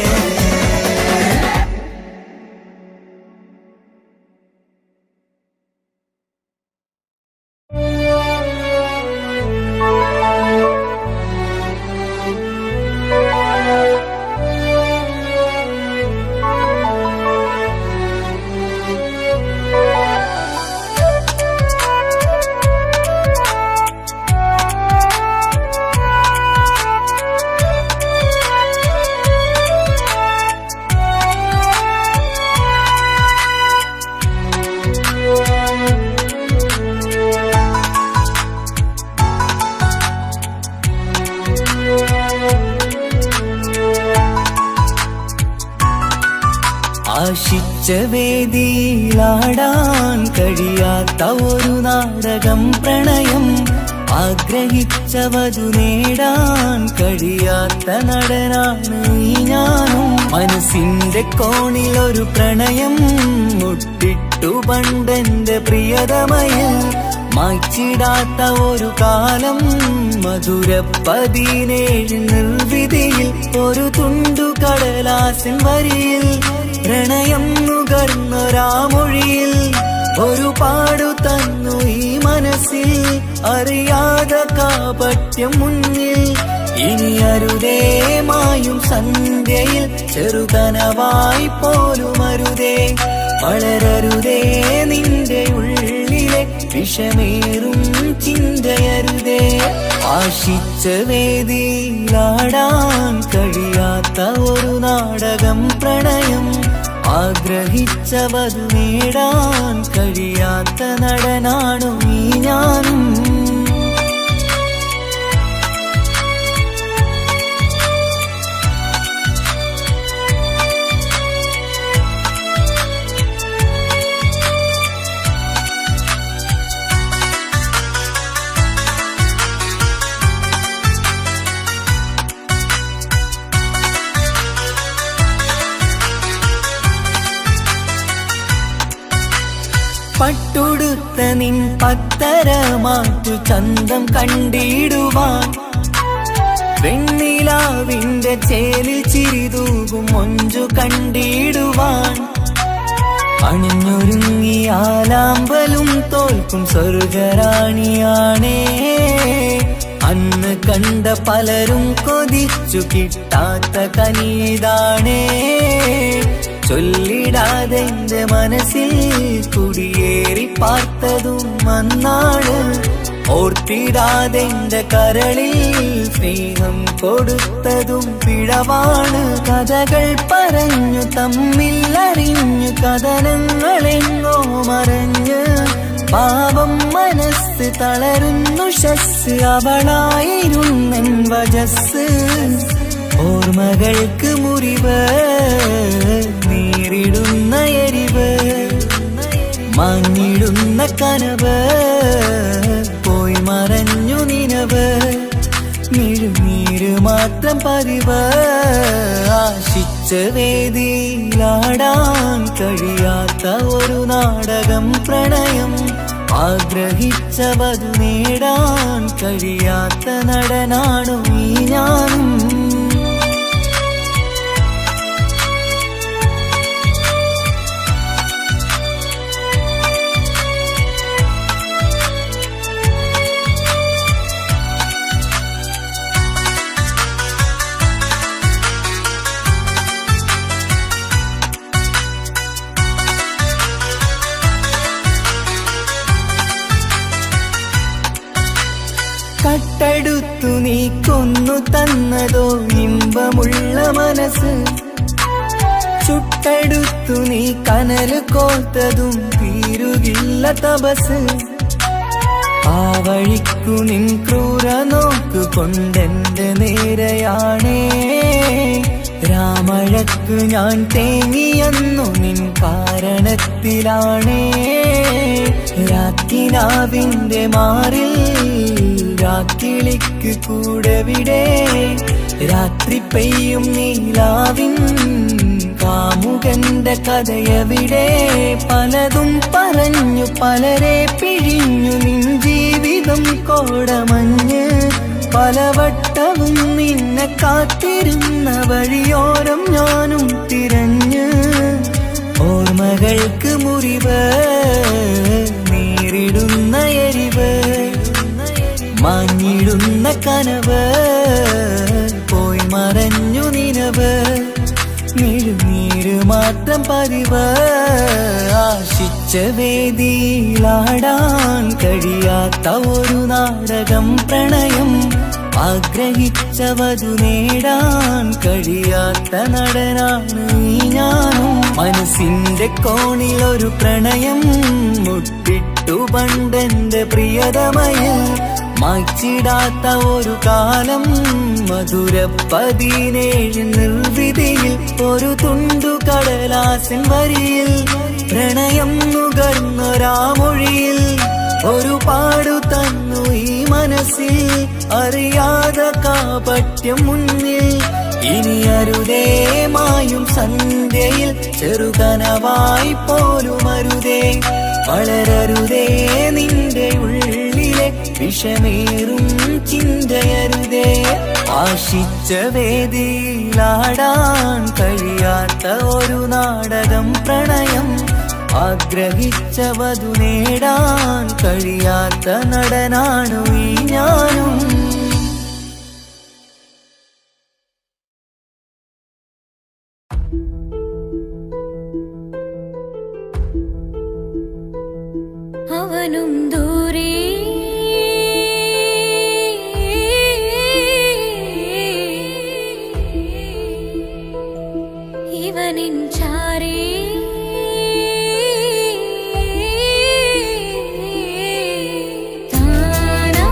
ആശിച്ച വേദിയിലാടാൻ കഴിയാത്ത ഒരു നാടകം പ്രണയം ആഗ്രഹിച്ച വധു നേടാൻ കഴിയാത്ത നടനാണ് ഈ ഞാനും മനസ്സിന്റെ കോണിൽ ഒരു പ്രണയം മുട്ടിട്ടു പണ്ടെന്റെ പ്രിയതമയിൽ മായ്ച്ചിടാത്ത ഒരു കാലം മധുര 17 നിർവിധിയിൽ ഒരു തുണ്ടു കടലാസിൻ വരിയിൽ പ്രണയം നുകർന്നൊരാമൊഴിയിൽ ഒരു പാടു തന്നു ഈ മനസ്സിൽ അറിയാതെ കാപട്യം മുന്നിൽ ഇനി അരുതേ മായും സന്ധ്യയിൽ ചെറുകനവായി പോലും അരുതേ വളരരുതേ നിന്റെ ഉള്ളിലെ വിഷമേറും ചിന്തയരുതേ ആശിച്ച വേദിയിലാടാൻ കഴിയാത്ത ഒരു നാടകം പ്രണയം ആഗ്രഹിച്ച വധു നേടാൻ കഴിയാത്ത നടനാണു ഈ ഞാനും പട്ടുടുത്ത നിൻ പത്തരമാറ്റു ചന്തം കണ്ടിടുവാൻ വെണ്ണിലാവിന്റെ ചേലിൽ ചിരിതൂകും മൊഞ്ചു കണ്ടിടുവാൻ അണിഞ്ഞൊരുങ്ങിയാലാമ്പലും തോൽക്കും സ്വർഗറാണിയാണേ അന്ന് കണ്ട പലരും കൊതിച്ചു കിട്ടാത്ത കനീതാണേ ചൊല്ലിടാതെ എന്റെ മനസ്സിൽ കുടിയേറി പാർത്തതും അന്നാണ് ഓർത്തിടാതെ എന്റെ കരളിൽ സ്നേഹം കൊടുത്തതും പിഴവാണ് കഥകൾ പറഞ്ഞു തമ്മിൽ അറിഞ്ഞു കഥനങ്ങളെങ്ങോ മറഞ്ഞ് പാവം മനസ്സ് തളരുന്നു ശസ് അവളായിരുന്നെൻ വജസ് ഓർമ്മകൾക്ക് മുറിവ് നേരിടുന്ന എരിവ് മങ്ങിടുന്ന കനവ് പോയി മറഞ്ഞു നിനവ് മിഴുനീര് മാത്രം പതിവ് ആശിച്ച വേദിയിലാടാൻ കഴിയാത്ത ഒരു നാടകം പ്രണയം ആഗ്രഹിച്ച വധു നേടാൻ കഴിയാത്ത നടനാണു ഈ ഞാനും കട്ടെടുത്തു നീ കൊന്നു തന്നതോ ഇമ്പമുള്ള മനസ്സ് ചുട്ടെടുത്തു നീ കനല് കോത്തതും തീരുകില്ല തപസ് ആ വഴിക്കു നിൻ ക്രൂര നോക്കു കൊണ്ടെന്റെ നേരെയാണേ രാമഴക്ക് ഞാൻ തേങ്ങിയെന്നു നിൻ കാരണത്തിലാണേ രാത്തിനാവിന്റെ മാറിൽ രാക്കിളിക്ക് കൂടെവിടെ രാത്രി പെയ്യും നീലാവിൻ കാമുകന്റെ കഥയവിടെ പലതും പറഞ്ഞു പലരെ പിഴിഞ്ഞു നിൻ ജീവിതം കോടമഞ്ഞ് പലവട്ടവും നിന്നെ കാത്തിരുന്ന വഴിയോരം ഞാനും തിരഞ്ഞ് ഓർമ്മകൾക്ക് മുറിവ് നേരിടുന്ന എരിവ് മാഞ്ഞിടുന്ന കനവ് പോയി മറഞ്ഞു നിനവ് നീര് മാത്രം പതിവ് ആശിച്ച വേദിയിലാടാൻ കഴിയാത്ത ഒരു നാടകം പ്രണയം ആഗ്രഹിച്ചവതു നേടാൻ കഴിയാത്ത നടനാണ് ഈ ഞാനും മനസ്സിന്റെ കോണിൽ ഒരു പ്രണയം മുട്ടിട്ടു പണ്ടെന്റെ പ്രിയതമയിൽ മായ്ച്ചിടാത്ത ഒരു കാലം മധുര 17 നിർവിധിയിൽ ഒരു തുണ്ടു കടലാസിൻ വരിയിൽ പ്രണയം നുകർന്നൊരാമൊഴിയിൽ ഒരു പാടു തന്നു ഈ മനസ്സിൽ അറിയാതെ കാപട്യം മുന്നിൽ ഇനി അരുതേ മായും സന്ധ്യയിൽ ചെറുകനവായി പോലും അരുതേ വളരരുതേ നിന്റെ ഉള്ളിലെ വിഷമേറും ചിന്തയരുതേ ആശിച്ച വേദിയിലാടാൻ കഴിയാത്ത ഒരു നാടകം പ്രണയം ആഗ്രഹിച്ചവതു നേടാൻ കഴിയാത്ത നടനാണു ഈ ഞാനും അവനും ദൂരെ ഇവനിൻ ചാരേ താനാ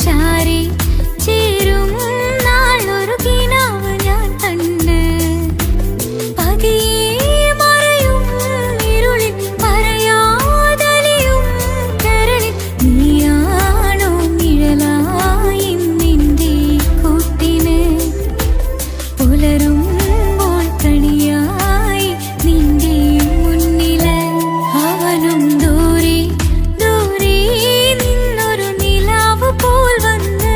ചാരി ചേരും നാളൊരു കിനാവ് ഞാൻ കണ്ട് പതിയെ മറയും ഇരുളിൽ പറയാതലിയും കരളിൽ നീയാണോ നിഴലായി നിന്റെ കൂട്ടിന് പുലരുമ്പോൾ കണിയായി നിന്റെ മുന്നില് അവനും ദൂരെ ദൂരെ നിന്നൊരു നിലാവ് പോൽ വന്ന്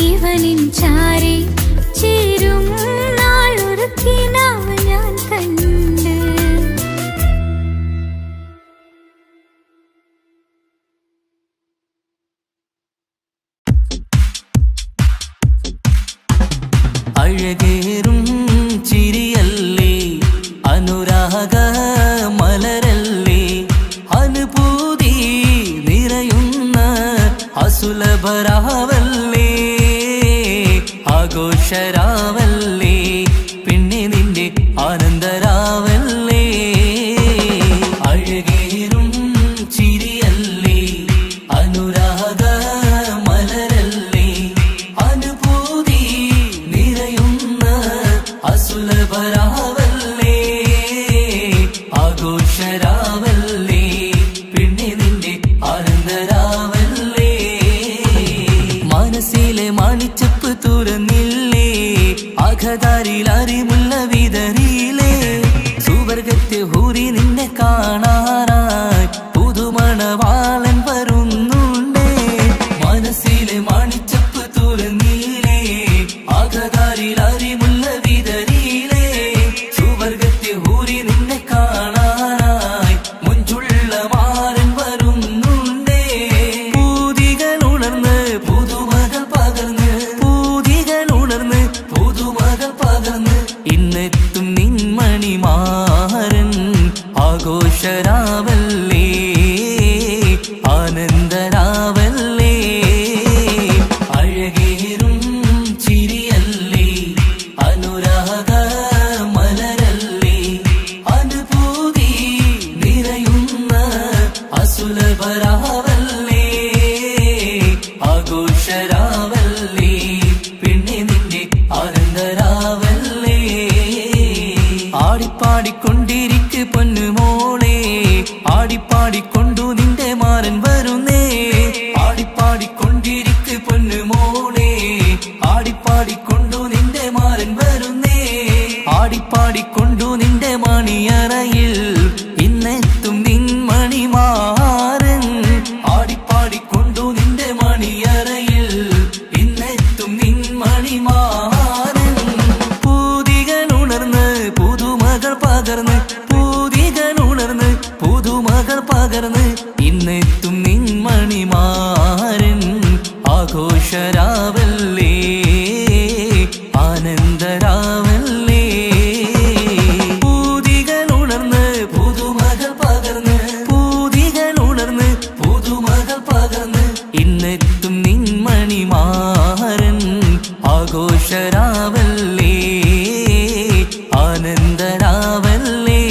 ഇവനിൻ ചാരി ചേരും നാളൊരു കിനാവ് ഞാൻ കണ്ട് അഴകേറും ചിരിയല്ലേ അനുരാഗ മലരല്ലേ അനുഭൂതി നിറയുന്ന അസുലഭരാവല്ലേ ആഘോഷരാവല്ലേ പിന്നെ നിന്റെ ആനന്ദരാവല്ലേ അഴകേറും ചിരിയല്ലേ അനുരാഗ മലരല്ലേ അനുഭൂതി നിറയുന്ന അസുലഭരാവല്ലേ ആഘോഷരാവല്ലേ പിന്നെ നിന്റെ ആനന്ദരാവല്ലേ മനസ്സിലെ മാണിച്ചപ്പ് തുറന്നില്ലേ അകതാരിൽ അറിമുള്ള വിതറിയില്ലേ സുവർഗത്തെ ഹൂറി നിന്നെ കാണാനായി പുതുമണവാളൻ വരുന്നുണ്ടേ മനസ്സിലെ മാണിച്ചപ്പ് തുറന്നില്ലേ അകതാരിൽ അറിമുള്ള വിതറിയില്ലേ സുവർഗത്തെ ഹൂറി നിന്നെ കാണാനായി മുഞ്ചുള്ള മാരൻ വരുന്നുണ്ടേ പൂതികൾ ഉണർന്ന് പുതുമകൾ പകർന്ന് പൂതികൾ ഉണർന്ന് പുതുമകൾ പകർന്ന് ഇന്നെത്തും നിൻമണിമാരൻ ആഘോഷരാവല്ലേ ആനന്ദരാവല്ലേ അഴകേറും ചിരിയല്ലേ അനുരാഗ മലരല്ലേ അനുഭൂതി നിറയുന്ന അസുലഭരാവല്ലേ ആഘോഷരാവല്ലേ പിന്നെ നിന്റെ ആനന്ദരാവല്ലേ ആടിപ്പാടിക്കൊണ്ടിരിക്ക് പൊന്നുമോളെ ആടിപ്പാടിക്കൊണ്ടു നിന്റെ മാരൻ വരുന്നേ ആടിപ്പാടിക്കൊണ്ടിരിക്ക് പൊന്നുമോളെ ആടിപ്പാടിക്കൊണ്ടു നിന്റെ മാരൻ വരുന്നേ ആടിപ്പാടിക്കൊണ്ടു നിന്റെ മണിയറയിൽ ഇന്നെത്തും നിൻമണിമാരൻ ആടിപ്പാടിക്കൊണ്ടു നിന്റെ മണിയറയിൽ ഇന്നെത്തും നിൻമണിമാരൻ പൂതികൾ ഉണർന്ന് പുതുമകൾ പകർന്ന് പൂതികൾ ഉണർന്ന് പുതുമകൾ പകർന്ന് ഇന്നെത്തും നിൻമണിമാരൻ ആഘോഷരാവല്ലേ ആനന്ദരാവല്ലേ പൂതികൾ ഉണർന്ന് പുതുമകൾ പകർന്ന് പൂതികൾ ഉണർന്ന് പുതുമകൾ പകർന്ന് ഇന്നെത്തും നിൻമണിമാരൻ ആഘോഷരാവല്ലേ ആനന്ദരാവല്ലേ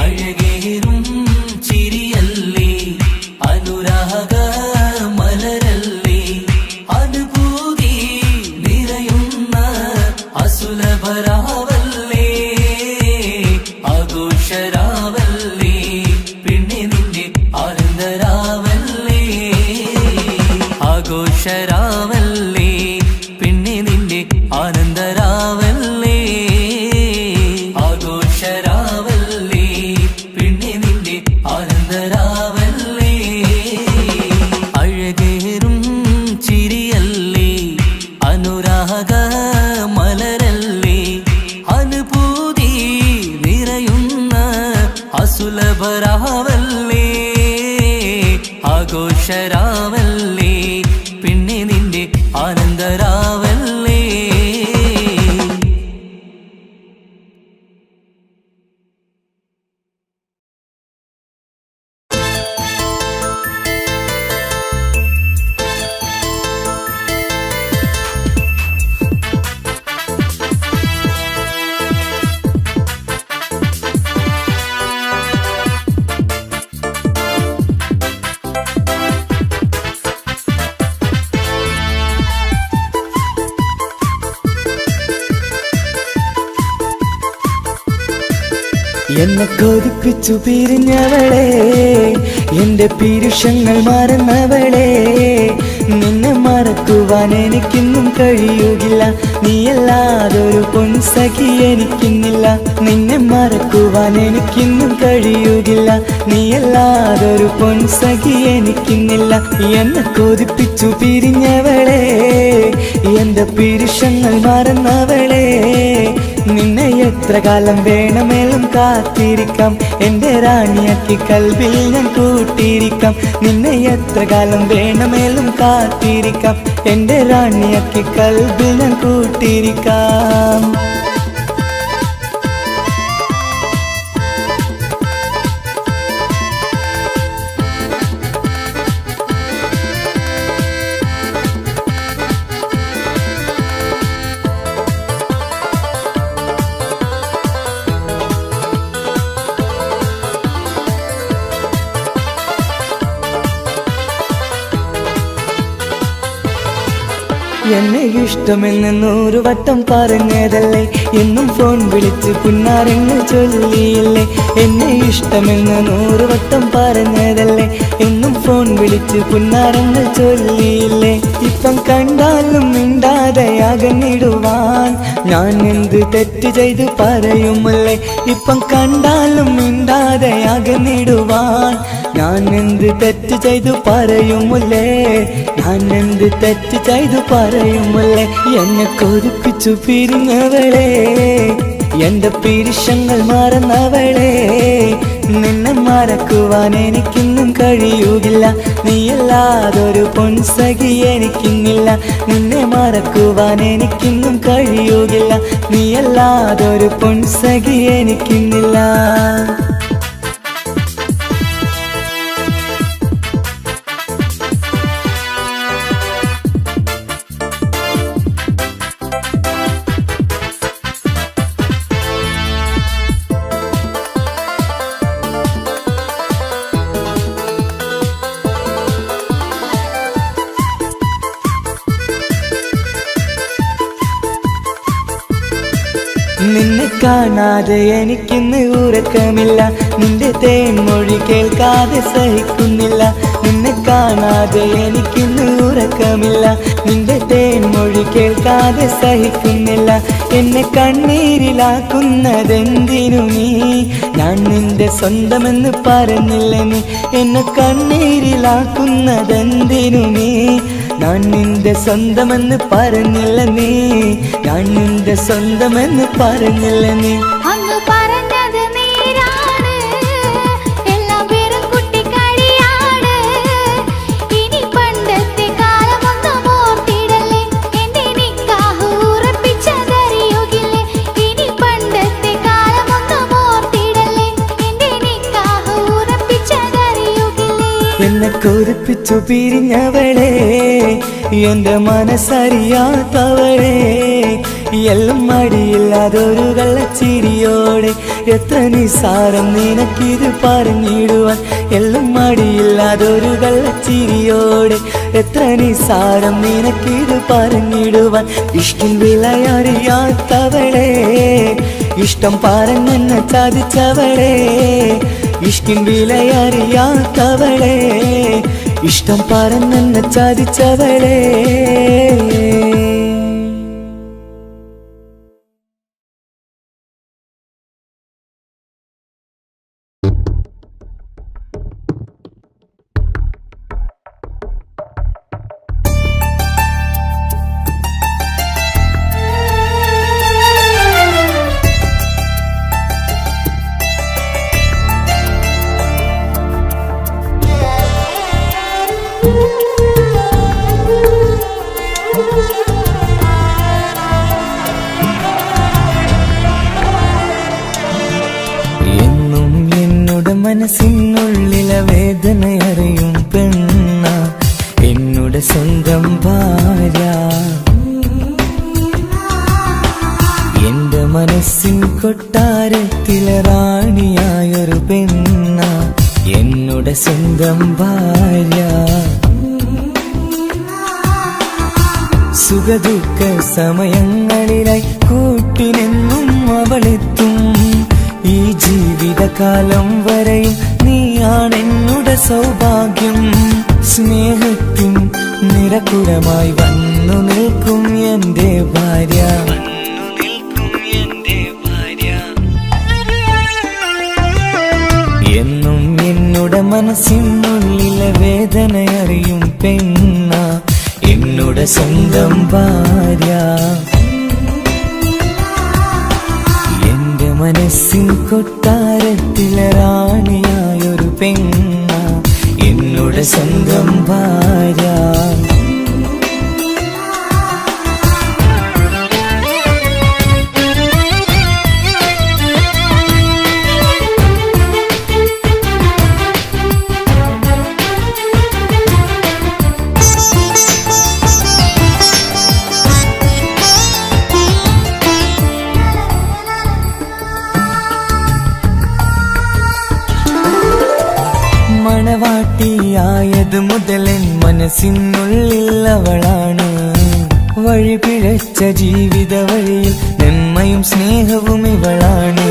അഴകേറും ചിരിയല്ലേ അനുരാഗ മലരല്ലേ അനുഭൂതി നിറയുന്ന അസുലഭരാവല്ലേ ആഘോഷരാവല്ലേ പിന്നെ നിന്റെ ആനന്ദരാവല്ലേ ആഘോഷരാവല്ലേ പിന്നെ നിന്റെ ആനന്ദരാവല്ലേ ആഘോഷരാവല്ലേ പിന്നെ നിന്റെ ആനന്ദരാവല്ലേ അഴകേറും ചിരിയല്ലേ അനുരാഗ മലരല്ലേ അനുഭൂതി നിറയുന്ന അസുലഭരാവല്ലേ ആഘോഷരാവല്ലേ പിന്നെ നിന്റെ ആനന്ദരാവല്ലേ എന്നെ കൊതിപ്പിച്ചു പിരിഞ്ഞവളെ, എന്റെ പീരുഷങ്ങൾ മറന്നവളെ, നിന്നെ മറക്കുവാൻ എനിക്കിന്നും കഴിയുകില്ല, നീയല്ലാതൊരു പൊൻസഖി എനിക്കിന്നില്ല. നിന്നെ മറക്കുവാൻ എനിക്കിന്നും കഴിയുകില്ല, നീയല്ലാതൊരു പൊൻസഖി എനിക്കിന്നില്ല. എന്നെ കൊതിപ്പിച്ചു പിരിഞ്ഞവളെ, എന്റെ പീരുഷങ്ങൾ മറന്നവളെ, നിന്നെ എത്ര കാലം വേണമെങ്കിലും കാത്തിരിക്കാം, എന്റെ റാണിയാക്കി കൽവിൽ ഞാൻ കൂട്ടിയിരിക്കാം. നിന്നെ എത്ര കാലം വേണമെങ്കിലും കാത്തിരിക്കാം, എന്റെ റാണിയാക്കി കൽവിൽ ഞാൻ കൂട്ടിയിരിക്കാം. എന്നെ ഇഷ്ടമെന്ന് 100 വട്ടം പറഞ്ഞതല്ലേ, എന്നും ഫോൺ വിളിച്ച് പുന്നാരങ്ങൾ ചൊല്ലിയില്ലേ. എന്നെ ഇഷ്ടമെന്ന് 100 വട്ടം പറഞ്ഞതല്ലേ, എന്നും ഫോൺ വിളിച്ച് പുന്നാരങ്ങൾ ചൊല്ലിയില്ലേ. ഇപ്പം കണ്ടാലും മിണ്ടാതെ അകന്നിടുവാൻ ഞാൻ എന്ത് തെറ്റ് ചെയ്ത് പറയുമല്ലേ. ഇപ്പം കണ്ടാലും മിണ്ടാതെ അകന്നിടുവാൻ ഞാൻ എന്ത് തെറ്റ് ചെയ്തു പറയുമല്ലേ, ഞാൻ എന്ത് തെറ്റ് ചെയ്തു പറയുമല്ലേ. എന്നെ കൊതിപ്പിച്ചു പിരിഞ്ഞവളെ, എന്റെ പീരുഷങ്ങൾ മറന്നവളെ, നിന്നെ മറക്കുവാൻ എനിക്കിന്നും കഴിയുകില്ല, നീയല്ലാതൊരു പൊൻസഖി എനിക്കിന്നില്ല. നിന്നെ മറക്കുവാൻ എനിക്കിന്നും കഴിയുകില്ല, നീയല്ലാതൊരു പൊൻസഖി എനിക്കിന്നില്ല. നിന്നെ കാണാതെ എനിക്കിന്ന് ഉറക്കമില്ല, നിന്റെ തേൻമൊഴി കേൾക്കാതെ സഹിക്കുന്നില്ല. നിന്നെ കാണാതെ എനിക്കിന്ന് ഉറക്കമില്ല, നിന്റെ തേൻമൊഴി കേൾക്കാതെ സഹിക്കുന്നില്ല. എന്നെ കണ്ണീരിലാക്കുന്നതെന്തിനു നീ, ഞാൻ നിന്റെ സ്വന്തമെന്ന് പറഞ്ഞില്ല നീ. എന്നെ കണ്ണീരിലാക്കുന്നതെന്തിനു നീ, ഞാൻ നിന്റെ സ്വന്തമെന്ന് പറഞ്ഞില്ല നീ, ഞാൻ നിന്റെ സ്വന്തമെന്ന് പറഞ്ഞില്ല നീ. അന്ന് പറഞ്ഞത് നേരാണ്, എല്ലാം വെറും കുട്ടിക്കളിയാണ്. ഇനി പണ്ടത്തെ കാലമൊന്നും ഓർത്തിടല്ലേ, എന്റെ നിക്കാഹ് ഉറപ്പിച്ചതറിയുകില്ലേ. ഇനി പണ്ടത്തെ കാലമൊന്നും ഓർത്തിടല്ലേ, എന്റെ നിക്കാഹ് ഉറപ്പിച്ചതറിയുകില്ലേ. എന്നെ കൊതിപ്പിച്ചു പിരിഞ്ഞവളെ, എന്റെ മനസ്സറിയാത്തവളെ, എല്ലാം മടിയില്ലാതൊരു കള്ളച്ചിരിയോടെ, എത്ര നിസാരം നിനക്കിത് പറഞ്ഞിടുവാൻ. എല്ലാം മടിയില്ലാതൊരു കള്ളച്ചിരിയോടെ, എത്ര നിസാരം നിനക്കിത് പറഞ്ഞിടുവാൻ. ഇഷ്കിൻ വിലയറിയാത്തവളെ, ഇഷ്ടം പറഞ്ഞെന്നെ ചതിച്ചവളെ, ഇഷ്കിൻ വിലയറിയാത്തവളെ, ഇഷ്ടം പറഞ്ഞെന്നെ ചതിച്ചവളെ. മനസ്സിനുള്ളിലെ വേദനയറിയും പെണ്ണ, എന്നുടെ സ്വന്തം ഭാര്യ. എന്റെ മനസ്സിൻ കൊട്ടാരത്തിലെ റാണിയായൊരു പെണ്ണ, എന്നുടെ സ്വന്തം ഭാര്യ. സുഖദുഃഖ സമയങ്ങളിലായി കൂട്ടിനെന്നും അവളെത്തും. ഈ ജീവിത ജീവിതകാലം വരെയും നീയാണെന്നുടെ സൗഭാഗ്യം. സ്നേഹത്തിൻ നിറകുടമായി വന്നു നിൽക്കും എന്റെ ഭാര്യ. എന്നും എന്നുടെ മനസ്സിനുള്ളിലെ വേദനയറിയും പെണ്ണ എന്നുടെ സ്വന്തം ഭാര്യ. എന്റെ മനസ്സിൻ കൊട്ടാരത്തിലെ റാണിയായൊരു പെണ്ണ എന്നുടെ സ്വന്തം ഭാര്യ. മണവാട്ടിയായത് മുതലൻ മനസ്സിനുള്ളിൽ അവളാണ്. വഴി പിഴച്ച ജീവിത വഴിയിൽ നന്മയും സ്നേഹവും ഇവളാണ്.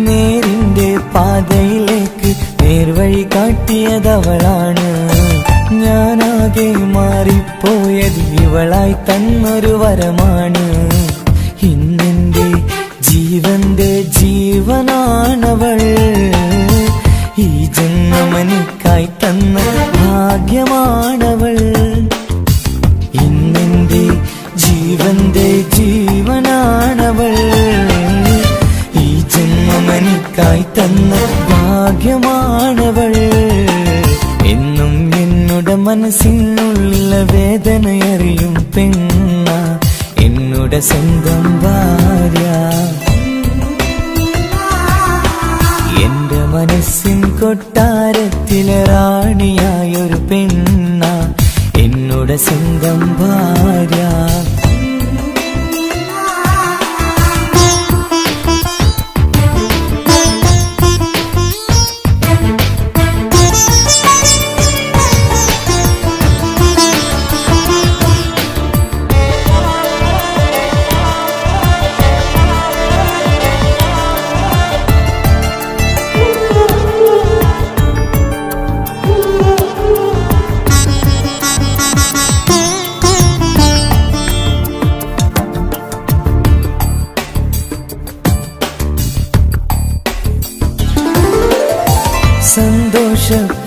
നേരിന്റെ പാതയിലേക്ക് നേർവഴി കാട്ടിയതവളാണ്. ഞാനാകെ മാറിപ്പോയത് ഇവളായി തന്നൊരു വരമാണ്. ഇന്നെന്റെ ജീവന്റെ ജീവനാണവൾ. ഈ ജന്മമെനിക്കായി തന്ന ഭാഗ്യമാണവൾ. ഇന്നെന്റെ ജീവന്റെ ജീവനാണവൾ. ഈ ജന്മമെനിക്കായി തന്ന ഭാഗ്യമാണവൾ. എന്നും എന്നുടെ മനസ്സിനുള്ളിലെ വേദനയറിയും പെണ്ണ എന്നുടെ സ്വന്തം ഭാര്യ. എന്റെ മനസ്സിൻ കൊട്ടാരത്തിലെ റാണിയായൊരു പെണ്ണ എന്നുടെ സ്വന്തം ഭാര്യ.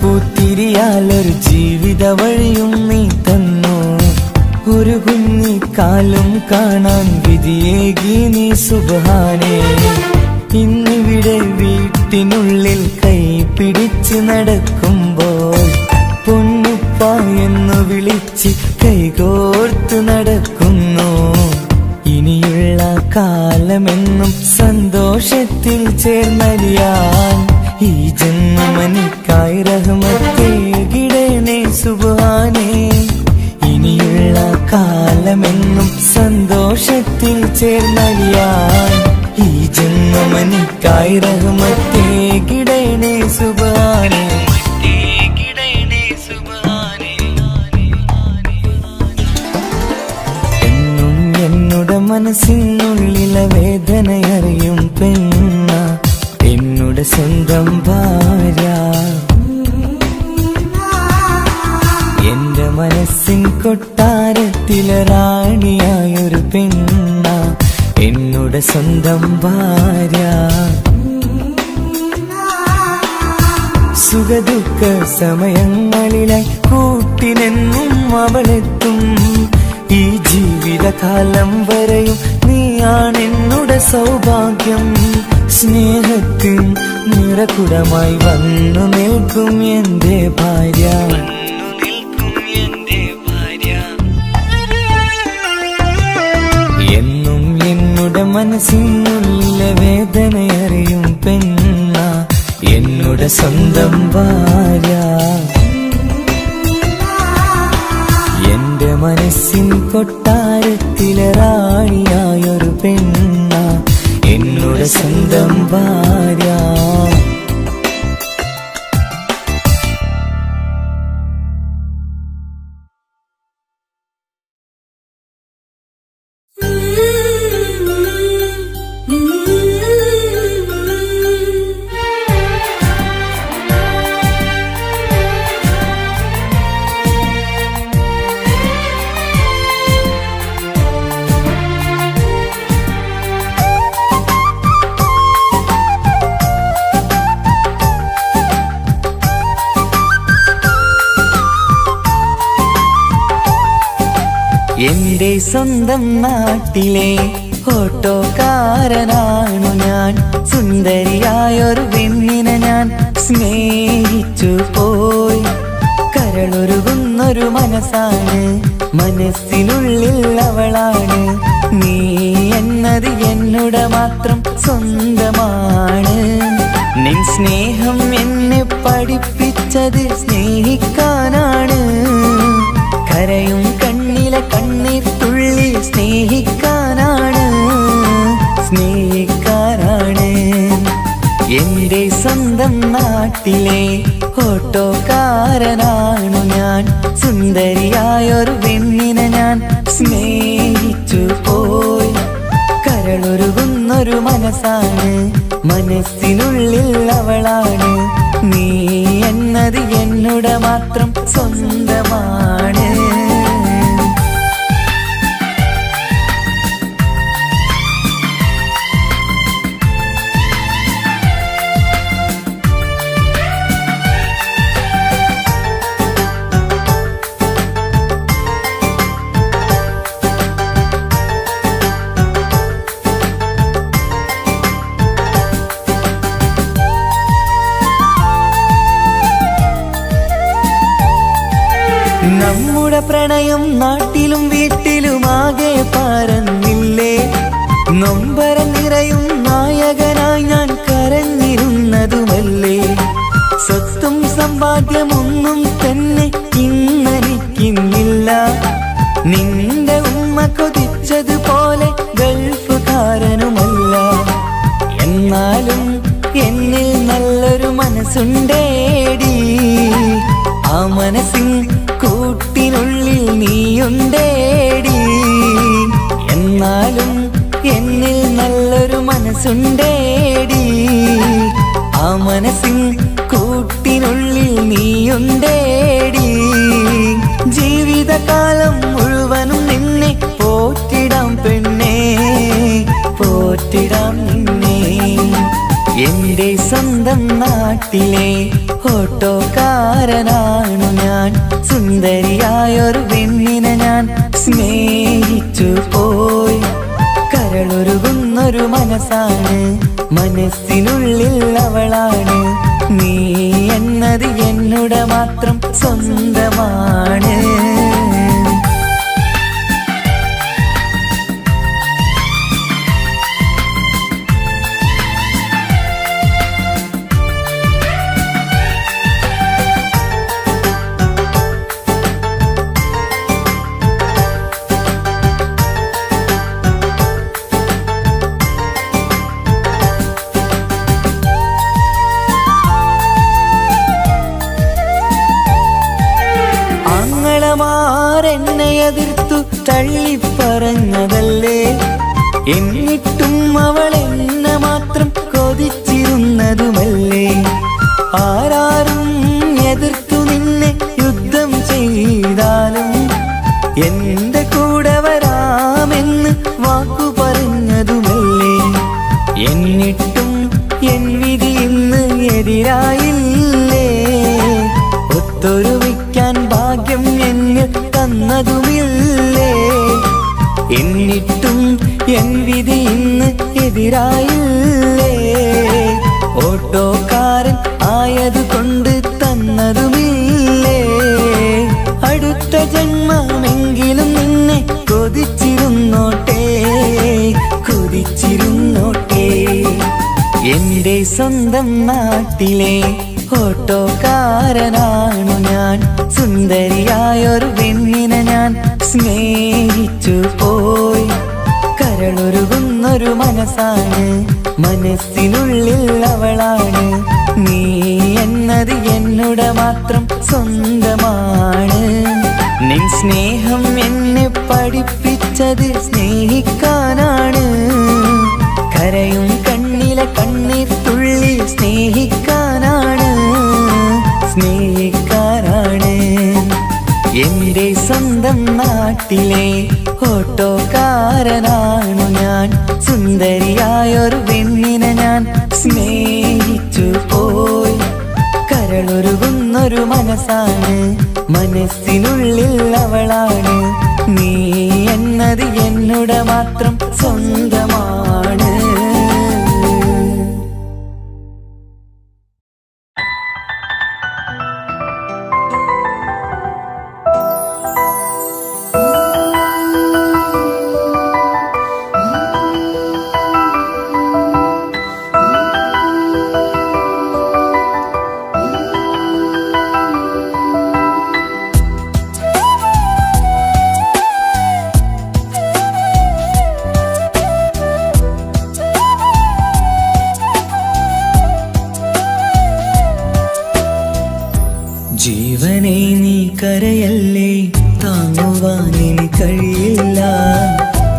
സന്തോഷപ്പൂത്തിരിയാലൊരു ജീവിത വഴിയും നീ തന്നു. ഒരു കുഞ്ഞിക്കാലും കാണാൻ വിധിയേകി നീ സുബ്ഹാനേ. ഇന്നിവിടെ വീട്ടിനുള്ളിൽ കൈ പിടിച്ച് നടക്കുമ്പോൾ പൊന്നുപ്പ എന്നു വിളിച്ച് കൈകോർത്ത് നടക്കുന്നു. ഇനിയുള്ള കാലമെന്നും സന്തോഷത്തിൽ ചേർന്നലിയാൻ ഈ ജന്മമെനിക്കായി റഹ്മത്തേകിടണേ സുബ്ഹാനേ. ഇനിയുള്ള കാലമെന്നും സന്തോഷത്തിൽ ചേർന്നലിയാൻ ഈ ജന്മമെനിക്കായി റഹ്മത്തേകിടണേ സുബ്ഹാനേ. എന്നും എന്നുടെ മനസ്സിനുള്ളിലെ വേദനയറിയും പെണ്ണ എന്നുടെ സ്വന്തം ഭാര്യ. എന്റെ മനസ്സിൻ കൊട്ടാരത്തിലെ റാണിയായൊരു പെണ്ണ എന്നുടെ സ്വന്തം ഭാര്യ. സുഖദുഃഖ സമയങ്ങളിലായി കൂട്ടിനെന്നും അവളെത്തും. ഈ ജീവിതകാലം വരെയും നീയാണെന്നുടെ സൗഭാഗ്യം. സ്നേഹത്തിൻ നിറകുടമായി വന്നു നിൽക്കും എന്റെ ഭാര്യ. എന്നും എന്നുടെ മനസ്സിനുള്ളിലെ വേദനയറിയും പെണ്ണ എന്നുടെ സ്വന്തം ഭാര്യ. എന്റെ മനസ്സിൻ കൊട്ടാരത്തിലെ റാണിയായൊരു പെണ്ണ എന്നുടെ സ്വന്തം ഭാര്യ. എന്റെ സ്വന്തം നാട്ടിലെ ഓട്ടോക്കാരനാണു ഞാൻ. സുന്ദരിയായൊരു പെണ്ണിനെ ഞാൻ സ്നേഹിച്ചു പോയി. കരളൊരുകുന്നൊരു മനസ്സാണ്, മനസ്സിനുള്ളിൽ അവളാണ്. നീ എന്നത് എന്നുടെ മാത്രം സ്വന്തമാണ്. നിൻ സ്നേഹം എന്നെ പഠിപ്പിച്ചത് സ്നേഹിക്കാനാണ്. കരയും കണ്ണിലെ കണ്ണീർ തുള്ളി സ്നേഹിക്കാനാണ്, സ്നേഹിക്കാനാണ്. എന്റെ സ്വന്തം നാട്ടിലെ ഓട്ടോക്കാരനാണു ഞാൻ. സുന്ദരിയായൊരു പെണ്ണിനെ ഞാൻ സ്നേഹിച്ചു പോയി. കരളൊരുകുന്നൊരു മനസ്സാണ്, മനസ്സിനുള്ളിൽ അവളാണ്. നീ എന്നത് എന്നുടെ മാത്രം സ്വന്തമാണ്. നമ്മുടെ പ്രണയം നാട്ടിലും വീട്ടിലുമാകെ പരന്നില്ലേ. നൊമ്പരം നിറയും നായകനായി ഞാൻ കരഞ്ഞിരുന്നതുമല്ലേ. സ്വത്തും സമ്പാദ്യമൊന്നും തന്നെ ഇന്നെനിക്കിന്നില്ല. നിന്റെ ഉമ്മ കൊതിച്ചതുപോലെ ഗൾഫുകാരനുമല്ല. എന്നാലും എന്നിൽ നല്ലൊരു മനസ്സുണ്ടേടി. ആ മനസ്സിൻ കൂട്ടിനുള്ളിൽ നീയുണ്ടേടി. എന്നാലും എന്നിൽ നല്ലൊരു മനസ്സുണ്ടേടി. ആ മനസ്സിൻ കൂട്ടിനുള്ളിൽ നീയുണ്ടേടി. ജീവിതകാലം മുഴുവനും നിന്നെ പോറ്റിടാം പെണ്ണേ, പോറ്റിടാം നിന്നെ. എന്റെ സ്വന്തം നാട്ടിലെ ഓട്ടോക്കാരനാണു ഞാൻ. സുന്ദരിയായൊരു പെണ്ണിനെ ഞാൻ സ്നേഹിച്ചു പോയി. കരളൊരുകുന്നൊരു മനസ്സാണ്, മനസ്സിനുള്ളിൽ അവളാണ്. നീ എന്നത് എന്നുടെ മാത്രം സ്വന്തമാണ്. എന്നെ എതിർത്തു തള്ളിപ്പറഞ്ഞതല്ലേ. എന്നിട്ടും അവൾ എന്നെ മാത്രം കൊതിച്ചിരുന്നതുമല്ലേ. ആരാരും എതിർത്തു നിന്നെ യുദ്ധം ചെയ്താലും എന്റെ കൂടെ വരാമെന്ന് വാക്കു പറഞ്ഞതുമല്ലേ. എന്നിട്ടും എൻ വിധി ഇന്ന് എതിരായില്ലേ. ഒത്തൊരുമിക്കാൻ ഭാഗ്യം എന്നിൽ തന്നതുമില്ലേ. എന്നിട്ടും എൻ വിധി ഇന്ന് എതിരായില്ലേ. ഓട്ടോക്കാരൻ ആയതുകൊണ്ട് തന്നതുമില്ലേ. അടുത്ത ജന്മമെങ്കിലും നിന്നെ കൊതിച്ചിരുന്നോട്ടെ, കൊതിച്ചിരുന്നോട്ടെ. എന്റെ സ്വന്തം നാട്ടിലെ ഓട്ടോക്കാരനാണു ഞാൻ. സുന്ദരിയായൊരു പെണ്ണിനെ ഞാൻ സ്നേഹിച്ചു പോയി. കരളൊരുകുന്നൊരു മനസ്സാണ്, മനസ്സിനുള്ളിൽ അവളാണ്. നീ എന്നത് എന്നുടെ മാത്രം സ്വന്തമാണ്. നിൻ സ്നേഹം എന്നെ പഠിപ്പിച്ചത് സ്നേഹിക്കാനാണ്. കരയും കണ്ണിലെ കണ്ണീർ തുള്ളി സ്നേഹിക്കാനാണ്, സ്നേഹിക്കാനാണ്. എന്റെ സ്വന്തം നാട്ടിലെ ഓട്ടോക്കാരനാണു ഞാൻ. സുന്ദരിയായൊരു പെണ്ണിനെ ഞാൻ സ്നേഹിച്ചു പോയി. കരളൊരുകുന്നൊരു മനസ്സാണ്, മനസ്സിനുള്ളിൽ അവളാണ്. നീ എന്നോട് മാത്രം സ്വന്തമാണ്. ജീവനെ നീ കരയല്ലേ, താങ്ങുവാനിനി കഴിയില്ല.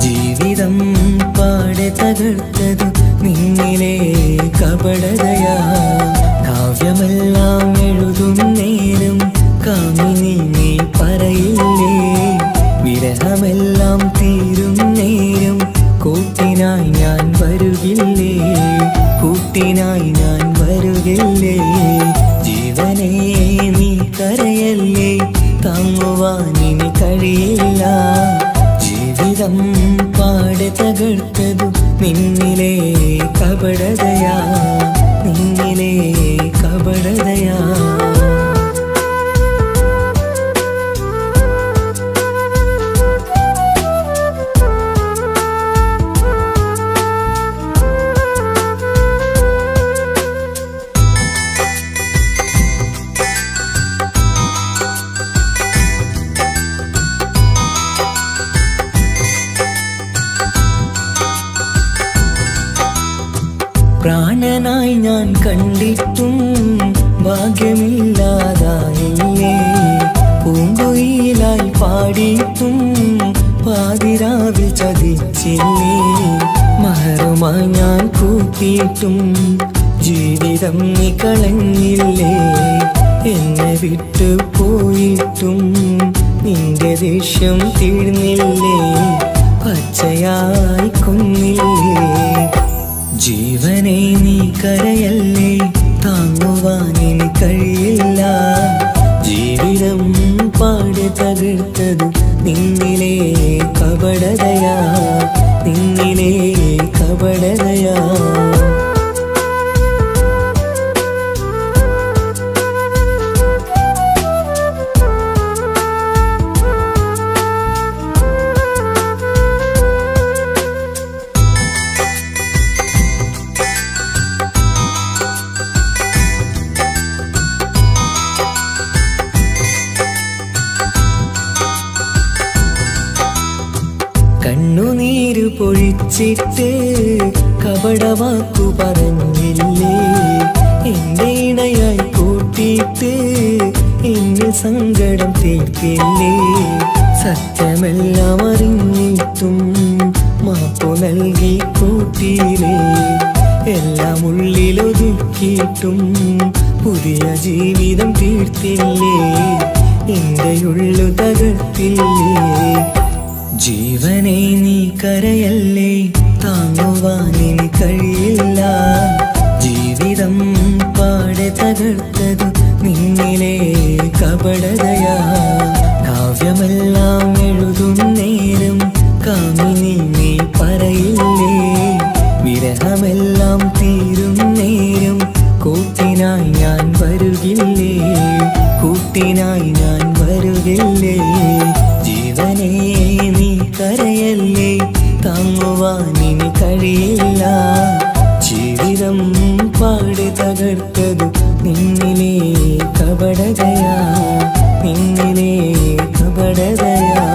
ജീവിതം പാടെ തകർത്തത് നിന്നിലെ കപടതയാ. കാവ്യമെല്ലാം എഴുതും നേരം കാമിനി നീ പറയില്ലേ. വിരഹമെല്ലാം തീരും നേരം കൂട്ടിനായി ഞാൻ വരുകില്ലേ, കൂട്ടിനായി ഞാൻ വരുകില്ലേ. ജീവനേ നീ കരയല്ലേ, താങ്ങുവാനിനി കഴിയില്ല. ജീവിതം പാടെ തകർത്തതു നിന്നിലെ കപടതയാ, നിന്നിലെ കപടതയാ. പ്രാണനായി ഞാൻ കണ്ടിട്ടും ഭാഗ്യമില്ലാതായില്ലേ. പൂങ്കുയിലായി പാടിയിട്ടും പാതിരാവിൽ ചതിച്ചില്ലേ. മഹറുമായി ഞാൻ കൂട്ടിയിട്ടും ജീവിതം നീ കളഞ്ഞില്ലേ. എന്നെ വിട്ടു പോയിട്ടും നിന്റെ ദേഷ്യം തീർന്നില്ലേ, പച്ചയായി കൊന്നില്ലേ. ജീവനെ നീ കരയല്ലേ, താങ്ങുവാനിനി കഴിയില്ല. ജീവിതം പാടെ തകർത്തത് നിന്നിലെ കപടതയാ, നിന്നിലെ കപടതയാ. കണ്ണുനീര് പൊഴിച്ചിട്ട് കപടവാക്കു പറഞ്ഞില്ലേ. എന്റെ ഇണയായി കൂട്ടിയിട്ട് എന്നിൽ സങ്കടം തീർത്തില്ലേ. സത്യമെല്ലാം അറിഞ്ഞിട്ടും മാപ്പു നൽകി കൂട്ടിയില്ലേ. എല്ലാം ഉള്ളിലൊതുക്കിയിട്ടും പുതിയ ജീവിതം തീർത്തില്ലേ. എന്റെ ഉള്ളു തകർത്തില്ലേ. ജീവനെ നീ കരയല്ലേ, താങ്ങുവാനിനി കഴിയില്ല. ജീവിതം പാടെ തകർത്തതു നിന്നിലെ കപടതയാ. കാവ്യമെല്ലാം എഴുതും നേരം കാമിനി നീ പറയില്ലേ. വിരഹമെല്ലാം തീരും നേരം കൂട്ടിനായി ഞാൻ വരുകില്ലേ, കൂട്ടിനായി ഞാൻ വരുകില്ലേ. ജീവനേ നീ കരയല്ലേ, താങ്ങുവാനിനി കഴിയില്ല. ജീവിതം പാടെ തകർത്തതു നിന്നിലെ കപടതയാ, നിന്നിലെ കപടതയാ.